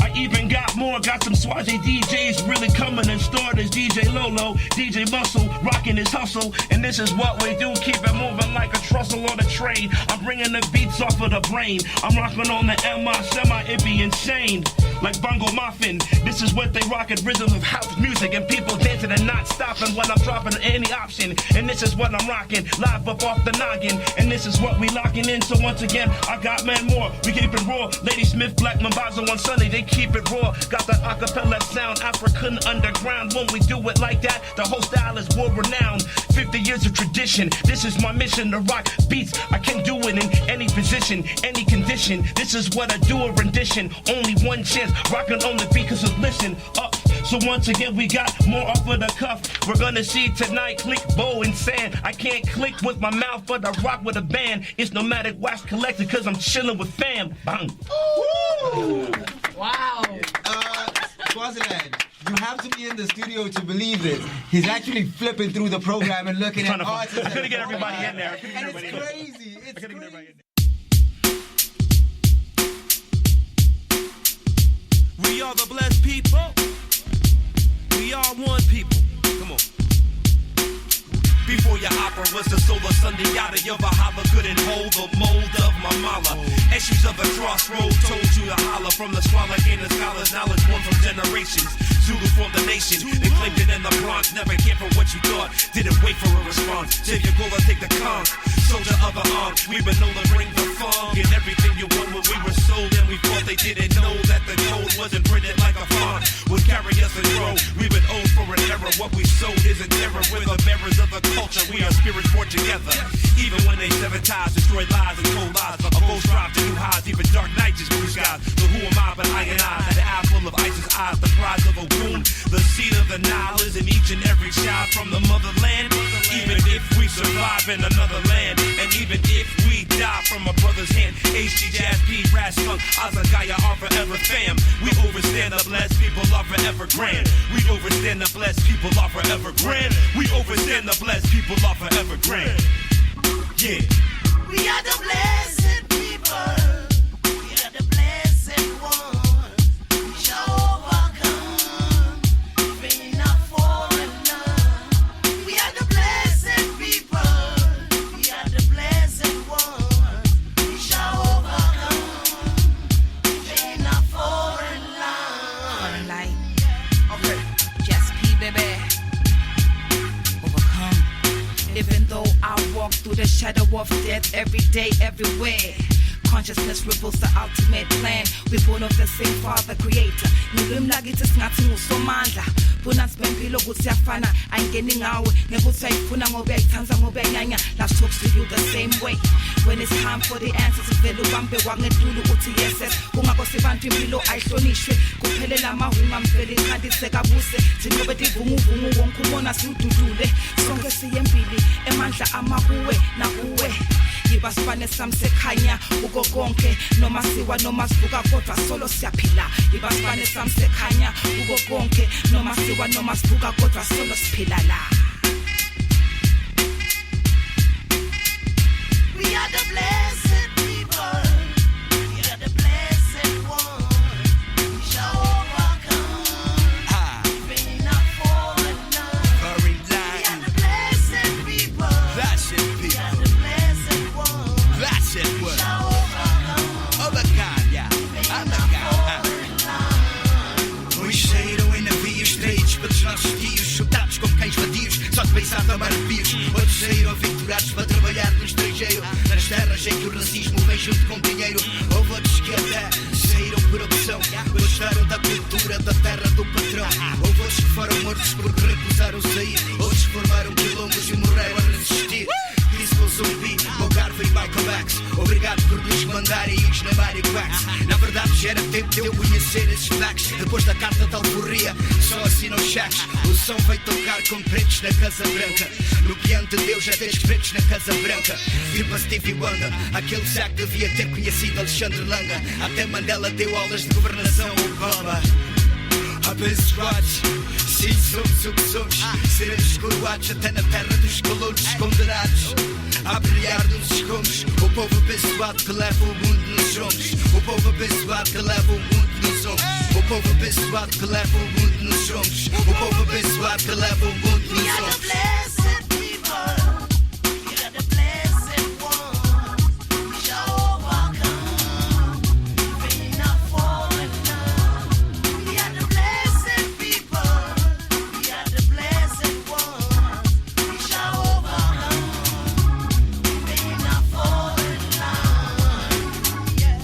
I even got more, got some Swazi DJs really coming and starters. DJ Lolo, DJ Muscle, rocking his hustle. And this is what we do, keep it moving like a trestle on a train. I'm bringing the beats off of the brain. I'm rocking on the MI semi, it be insane. Like Bongo Muffin, this is what they rockin', rhythm of house music. And people dancing and not stopping when I'm dropping any option. And this is what I'm rocking, live up off the noggin. And this is what we locking in, so once again, I got man more. We keep it raw, Lady Smith, Black Mambazo on Sunday, they keep it raw. Got the acapella sound, African underground. When we do it like that, the whole style is world renowned. 50 years of tradition, this is my mission to rock beats. I can do it in any position, any condition. This is what I do, a rendition. Only one chance, rocking on the beat, cause listen up. So once again, we got more off of the cuff. We're gonna see tonight, click, bow, and sand. I can't click with my mouth, but I rock with a band. It's Nomadic Wax Collector, cause I'm chilling with fam. Bang. Ooh. Wow. Swaziland, you have to be in the studio to believe this. He's actually flipping through the program and looking at artists. I couldn't get everybody in there. And it's crazy. It's crazy. We are the blessed people. We are one people. Come on. Before your opera was the solar Sunday yada of a holla couldn't hold the mold of my mala. Issues of the crossroad told you to holler from the swallow gain the scholars knowledge born from generations. Zulu formed the nation, they claimed it in the Bronx. Never cared for what you thought, didn't wait for a response. Save your goal and take the conch. Soldier of the arm, we been known to bring the funk. And everything you want when we were sold, and we thought they didn't know that the code wasn't printed like a font. Would carry us and grow, we've been owed for an error. What we sold is an error. We're the bearers of the culture, we are spirits born together. Even when they sever ties, destroy lies and told lies. A ghost drive to new highs, even dark nights is blue skies. So who am I but I and I? The eye full of ISIS eyes, the prize of a wound. The seed of the Nile is in each and every child from the motherland. Even if we survive in another land, and even if we die from a brother's hand, HG, Jazz, P, Ras, Skunk, Azagaya are forever fam. We overstand the blessed people are forever grand. We overstand the blessed people are forever grand. We overstand the blessed people are forever grand. Yeah. We are the blessed people. We are the blessed ones. We shall overcome, even in our fallen love. We are the blessed people. We are the blessed ones. We shall overcome, even in our fallen love. Fallen light. Okay. Just P, baby. Overcome. Even though I walk through the shadow of death every day, everywhere. consciousness reveals the ultimate plan. We're born of the same Father Creator. Ngilwimi lakithi singathi ngusomandla. Bonansi bempilo ukuthi siyafana ayingeni ngawe. Ngebuthi ayifuna ngoba uyayithanza ngoba uyanyanya. Love talks to you the same way. When it's time for the answers uvele ubambe wangedlula ukuthi yes. Kungakho sibantu impilo ayihlonishwe. Kuphelela amahunga mvele ikhandi sekabuse. Thinobe divunguvungu wonke ubona siududule. Sonke siyempili emandla amakuwe nakuwe. Yiba sifane sami sekhanya uko konke noma siwa noma sivuka kodwa solo siyaphila. Yiba sifane sami sekhanya uko konke noma siwa noma sivuka kodwa solo siphila la. We are the blessed people. We are the blessed ones. We shall overcome. Even enough for none. We are the blessed people. Blessed people. We are the blessed ones. Blessed We word. shall overcome. Oh my God, yeah. Oh my God. Os saíram em navios treitos pelos nossos tios, chutados como cães vadios, só de pensar tomar arrepios. Outros saíram victorados para trabalhar no estrangeiro, nas terras em que o racismo vem junto com dinheiro. Houve outros que até saíram por opção, gostaram da cultura da terra do patrão. Houve outros que foram mortos porque recusaram sair, outros formaram quilombos e morreram a resistir. Disse com zumbi, Mogarve e Michael X. Obrigado por nos mandarem os na Mariquax. Na verdade já era tempo de eu conhecer esses facts. Depois da carta de alforria, só assinam cheques. O som veio tocar com pretos na Casa Branca. No piano de Deus já tens pretos na Casa Branca. Tipo a Stevie Wonder, aquele saco devia ter conhecido Alexandre Langa. Até Mandela deu aulas de governação Obama. Abençoados, sim, somos o que somos. Seremos coroados até na terra dos colonos condenados a brilhar nos escombros. O povo abençoado que leva o mundo nos ombros. O povo abençoado que leva o mundo nos ombros. O povo abençoado que leva o mundo nos ombros. O povo abençoado que leva o mundo We nos are the ombros. blessed people. We are the blessed ones. We shall overcome. Even enough for none. We are the blessed people. We are the blessed ones. We shall overcome. Even enough for none. Yeah.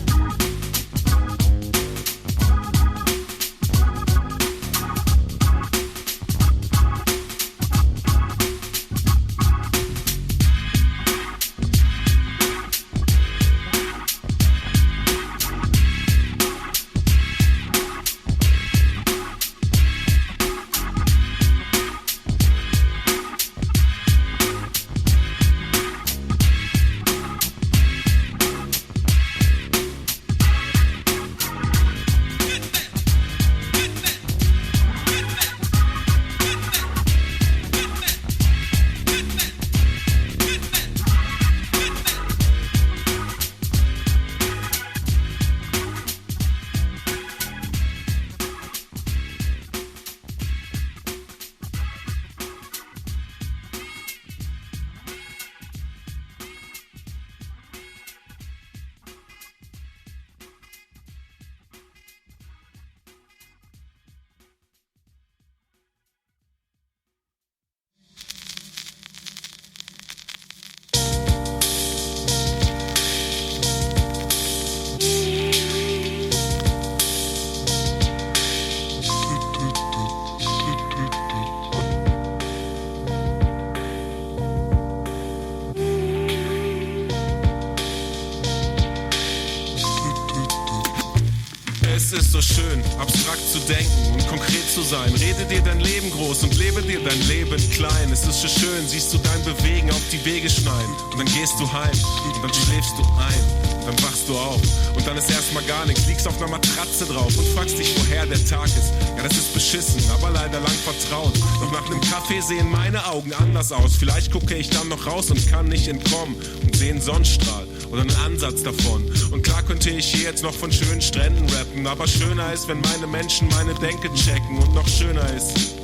Es ist so schön, abstrakt zu denken und konkret zu sein. Rede dir dein Leben groß und lebe dir dein Leben klein. Es ist so schön, siehst du dein Bewegen auf die Wege schneiden. Und dann gehst du heim und dann schläfst du ein. Dann wachst du auf und dann ist erstmal gar nichts. Liegst auf einer Matratze drauf und fragst dich, woher der Tag ist. Ja, das ist beschissen, aber leider lang vertraut. Doch nach einem Kaffee sehen meine Augen anders aus. Vielleicht gucke ich dann noch raus und kann nicht entkommen und sehe einen Sonnenstrahl oder einen Ansatz davon. Und klar könnte ich hier jetzt noch von schönen Stränden rappen, aber schöner ist, wenn meine Menschen meine Denke checken. Und noch schöner ist,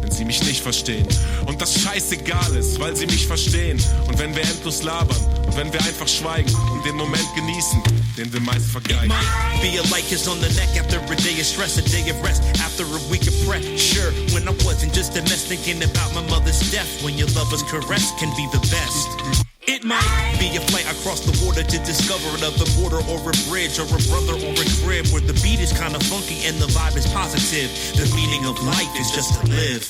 wenn sie mich nicht verstehen. Und das scheißegal ist, weil sie mich verstehen. Und wenn wir endlos labern und wenn wir einfach schweigen und den Moment genießen, den wir meist vergeigen. Might be a light kiss on the neck after a day of stress, a day of rest after a week of pressure. When I wasn't just a mess thinking about my mother's death. When your lover's caress can be the best. It might be a flight across the water to discover another border or a bridge or a brother or a crib where the beat is kind of funky and the vibe is positive. The meaning of life is just to live.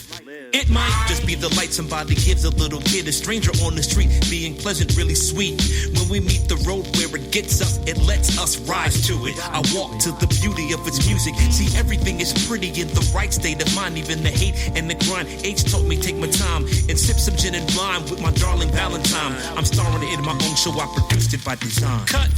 It might just be the light somebody gives a little kid, a stranger on the street, being pleasant, really sweet. When we meet the road where it gets us, it lets us rise to it. I walk to the beauty of its music, see everything is pretty in the right state of mind, even the hate and the grind. H taught me take my time and sip some gin and lime with my darling Valentine. I'm starring it in my own show, I produced it by design. Cut.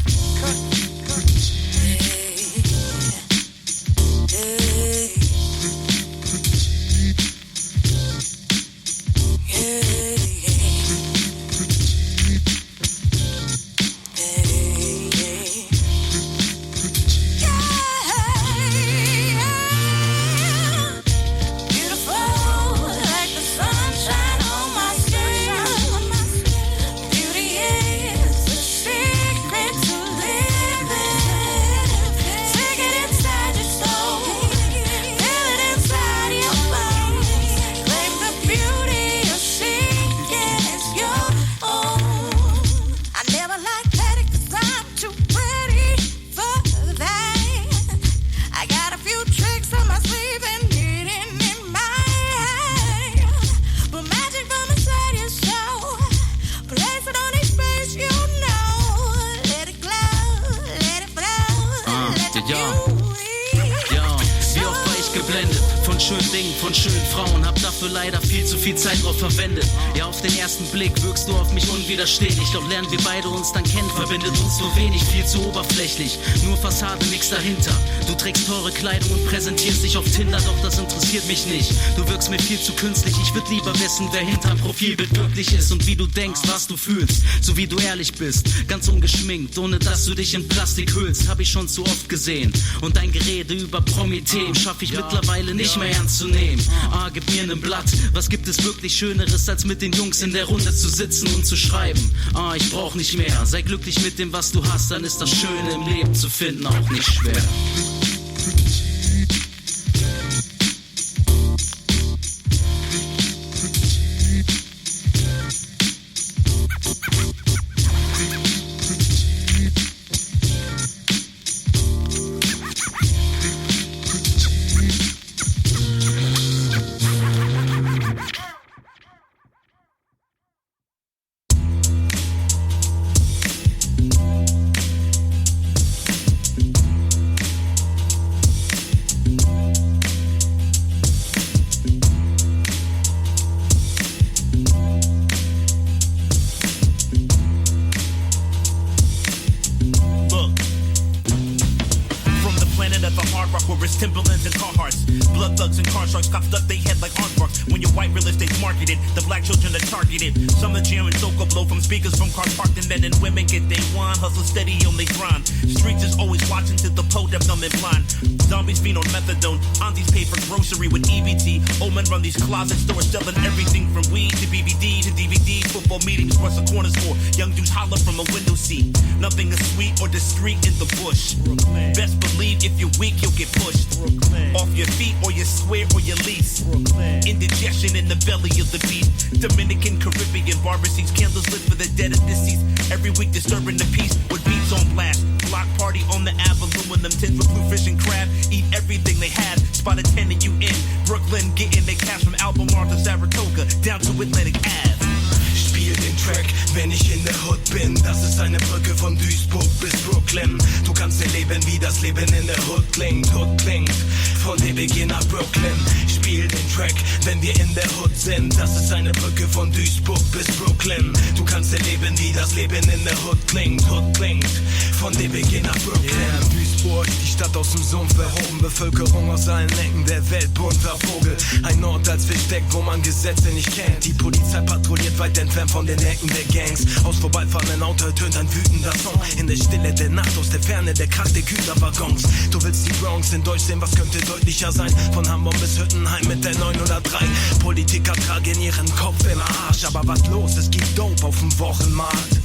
Von schönen Frauen, hab dafür leider viel zu viel Zeit drauf verwendet. Ja, auf den ersten Blick wirkst du auf mich unwiderstehlich, doch lernen wir beide uns dann kennen, verbindet uns nur wenig, viel zu oberflächlich, nur Fassade, nix dahinter. Du trägst teure Kleidung und präsentierst dich auf Tinder, doch das interessiert mich nicht. Du wirkst mir viel zu künstlich, ich würd lieber wissen, wer hinterm Profilbild wirklich ist und wie du denkst, was du fühlst, so wie du ehrlich bist, ganz ungeschminkt, ohne dass du dich in Plastik hüllst, hab ich schon zu oft gesehen. Und dein Gerede über Promi-Themen schaff ich mittlerweile nicht mehr ernst zu nehmen. Gib mir nen Blatt, was gibt es wirklich Schöneres, als mit den Jungs in der Runde zu sitzen und zu schreiben? Ich brauch nicht mehr, sei glücklich mit dem, was du hast, dann ist das Schöne im Leben zu finden auch nicht schwer. Timberlands and Carhartts, blood thugs and car sharks cops duck they head like aardvarks. When your white real estate's marketed, the black children are targeted. Some are jamming soca blow from speakers from cars parked, and men and women get they wine, hustle steady on they grind. Streets is always watching till the po them numb and blind. Zombies feed on methadone, aunties pay for grocery with EBT. Old men run these closet stores selling everything from weed to BBD to DVD. Football meetings what's the corner store. Young dudes holler from a window seat. Nothing is sweet or discreet in the bush. Brooklyn. Best believe if you're weak you'll get pushed. Brooklyn. Off your feet or you swear or you lease. Brooklyn. Indigestion in the belly of the beast. Dominican, Caribbean, barber seats. Candles lit for the dead and deceased. Every week disturbing the peace with beats on blast. Block party on the Ave, aluminum tins with bluefish and crab. Eat everything they had. Spot attending you in Brooklyn, getting their cash from Albemarle to Saratoga down to Atlantic Ave. Spiel den Track, wenn ich in der Hood bin. Das ist eine Brücke von Duisburg bis Brooklyn. Du kannst erleben, wie das Leben in der Hood klingt. Hood klingt von DBG nach Brooklyn. Spiel den Track, wenn wir in der Hood sind. Das ist eine Brücke von Duisburg bis Brooklyn. Du kannst erleben, wie das Leben in der Hood klingt. Hood klingt von DBG nach Brooklyn. Yeah, Duisburg, die Stadt aus dem Sumpf erhoben. Bevölkerung aus allen Ecken der Welt, bunter Vogel. Ein Ort als Versteck, wo man Gesetze nicht kennt. Die Polizei patrouilliert weit entfernt von den Ecken der Gangs. Aus vorbeifahrenden Auto tönt ein wütender Song. In der Stille der Nacht, aus der Ferne der Krach der Güterwaggons. Du willst die Bronx in Deutsch sehen, was könnte deutlicher sein? Von Hamburg bis Hüttenheim mit der 903. Politiker tragen ihren Kopf im Arsch. Aber was los? Es gibt Dope auf dem Wochenmarkt.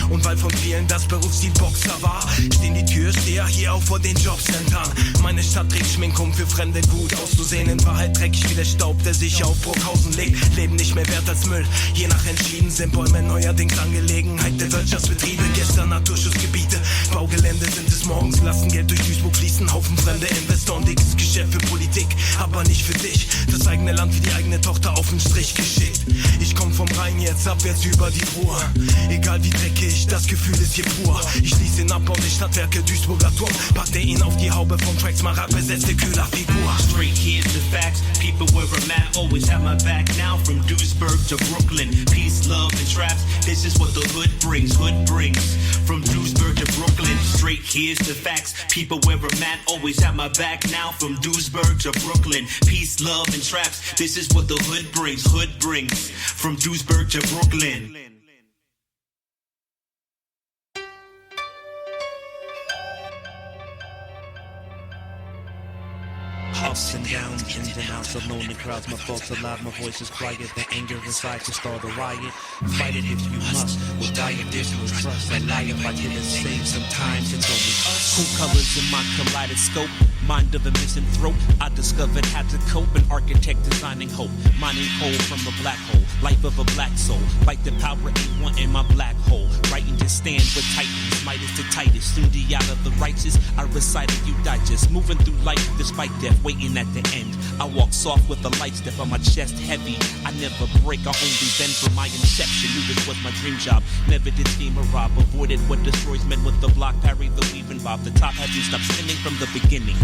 Und weil von vielen das Berufsziel Boxer war, stehen die Türsteher hier auch vor den Jobcentern. Meine Stadt trägt Schmink, um für Fremde gut auszusehen. In Wahrheit dreckig wie der Staub, der sich auf Burghausen legt. Leben nicht mehr wert als Müll, je nach entschieden sind Bäume neuerdings Angelegenheit der Wirtschaftsbetriebe. Gestern Naturschutzgebiete, Baugelände sind es morgens. Lassen Geld durch Duisburg fließen, Haufen fremde Investoren. Dickes Geschäft für Politik, aber nicht für dich. Das eigene Land wie die eigene Tochter auf den Strich geschickt. Ich komm vom Rhein jetzt abwärts über die Ruhr. Egal wie dreckig, das Gefühl ist hier pur. Ich schließ den Abbau der Stadtwerke Duisburger Turm. Packte ihn auf die Haube vom Tracks Marat, besetzte Kühlerfigur. Straight here's the facts. People where I'm at always have my back now. From Duisburg to Brooklyn, peace, love, and traps. This is what the hood brings. Hood brings. From Duisburg to Brooklyn, straight here's the facts. People where I'm at always have my back now. From Duisburg to Brooklyn, peace, love, and traps. This is what the hood brings. Hood brings. From Duisburg to Brooklyn. Ups and downs, ins and outs, alone in crowds. My thoughts are loud, my voice is quiet. The anger inside can start a riot. Fight it if you must. We'll die if there's no trust. I lie if I didn't say. Sometimes it's only us. Cool colors in my kaleidoscope. Mind of a missing throat. I discovered how to cope. An architect designing hope. Mining coal from a black hole. Life of a black soul. Fight the power ain't one in my black hole. Writing to stand with titans. Midas to Titus. Soon the out of the righteous. I recited you digest. Moving through life despite death. Waiting at the end. I walk soft with the light step on my chest heavy. I never break. I only bend from my inception. Knew this was my dream job. Never did scheme or rob. Avoided what destroys men with the block. Parry the weave and bob. The top had to stop spinning from the beginning.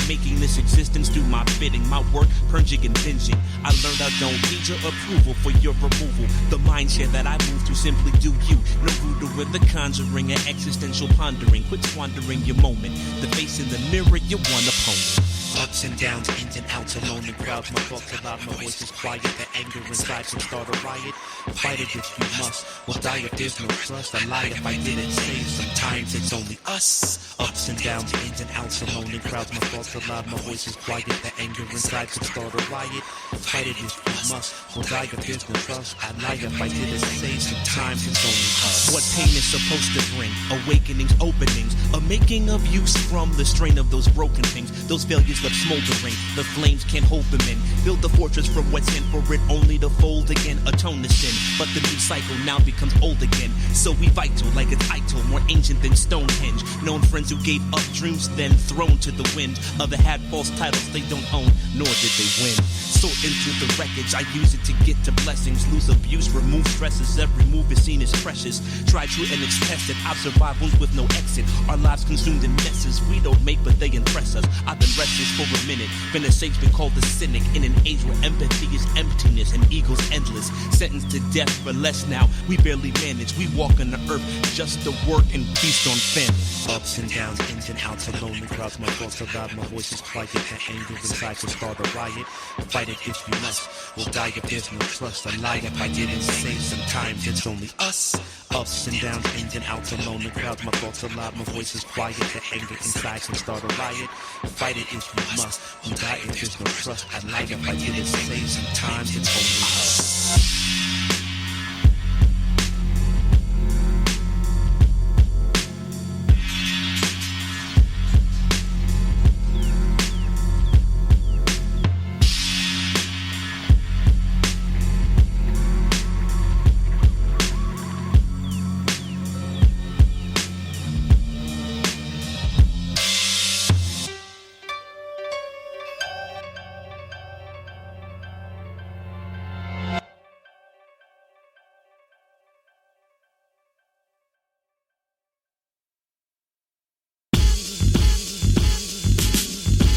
Making this existence do my bidding. My work, purging and binging. I learned I don't need your approval for your removal. The mindset that I move to simply do you. No voodoo with the conjuring and existential pondering. Quit squandering your moment. The face in the mirror, you one opponent. Ups and downs, ins and outs, alone in crowds. My thoughts are loud, my voice is quiet. The anger inside can start a riot. Fight it if you must. We'll die if there's no trust. I lie if I didn't say. Sometimes it's only us. Ups and downs, ins and outs, alone in crowds. My thoughts are loud, my voice is quiet. The anger inside can start a riot. Fight it if you must. We'll die if there's no trust. I lie if I didn't say. Sometimes it's only us. What pain is supposed to bring? Awakenings, openings, a making of use from the strain of those broken things. Those failures left smoldering. The flames can't hold them in. Build the fortress from what's in, for it only to fold again. Atone to sin, but the new cycle now becomes old again. So we vital like it's Ito, more ancient than Stonehenge. Known friends who gave up dreams, then thrown to the wind. Other had false titles they don't own, nor did they win. Sorting through the wreckage, I use it to get to blessings. Lose abuse, remove stresses. Every move is seen as precious. Try true and it's tested. I've survived wounds with no exit. Our lives consumed in messes we don't make, but they impress us. I've been restless for a minute. Been a sage, been called the cynic. In an age where empathy is emptiness and ego's endless. Sentenced to death for less now. We barely manage. We walk on the earth just to work and feast on famine. Ups and downs, ins and outs, alone in crowds. My thoughts are loud, my voice is quiet. The anger inside can start a riot. Fight it if you must. We'll die if there's no trust. I lie if I didn't say. Sometimes it's only us. Ups and downs, ins and outs, alone in crowds. My thoughts are loud, my voice is quiet. The anger inside can start a riot. Fight it if you must. We'll die if there's no trust. I lie if I didn't say. Sometimes it's only us.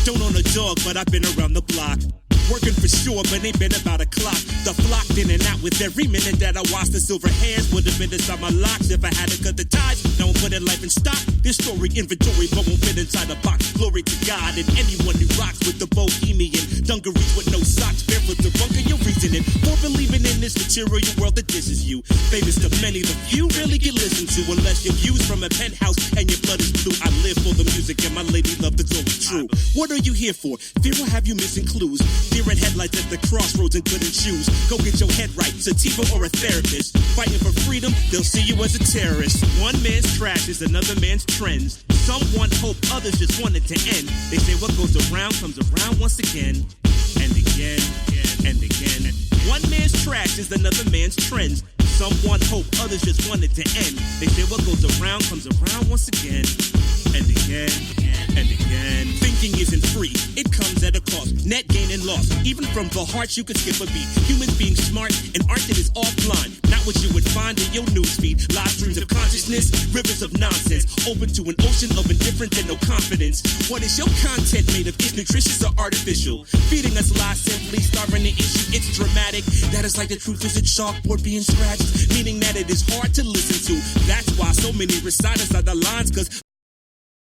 Don't own a dog, but I've been around the block. Working for sure, but ain't been about a clock. The flock in and out with every minute that I watch. The silver hairs would have been inside my locks if I had to cut the ties. Now I'm putting life in stock. This story inventory, but won't fit inside a box. Glory to God and anyone who rocks with the bohemian dungarees with no socks, barefoot to bunker your reasoning. For believing in this material world that disses you. Famous to many, the few really get listened to unless you're used from a penthouse and your blood is blue. I live for the music and my lady love to talk true. What are you here for? Fear will have you missing clues. Deer in headlights at the crossroads and couldn't choose. Go get your head right, Sativa or a therapist. Fighting for freedom, they'll see you as a terrorist. One man's trash is another man's trends. Some want hope, others just want it to end. They say what goes around comes around once again. And again, and again. One man's trash is another man's trends. Some want hope, others just want it to end. They say what goes around comes around once again. And again, and again. Thinking isn't free, it comes at a cost. Net gain and loss, even from the heart you could skip a beat. Humans being smart and art that is offline. Not what you would find in your newsfeed. Live streams of consciousness, rivers of nonsense. Open to an ocean of indifference and no confidence. What is your content made of? Is nutritious or artificial? Feeding us lies simply, starving the issue. It's dramatic. That is like the truth is a chalkboard being scratched. Meaning that it is hard to listen to. That's why so many reciters are the lines, cause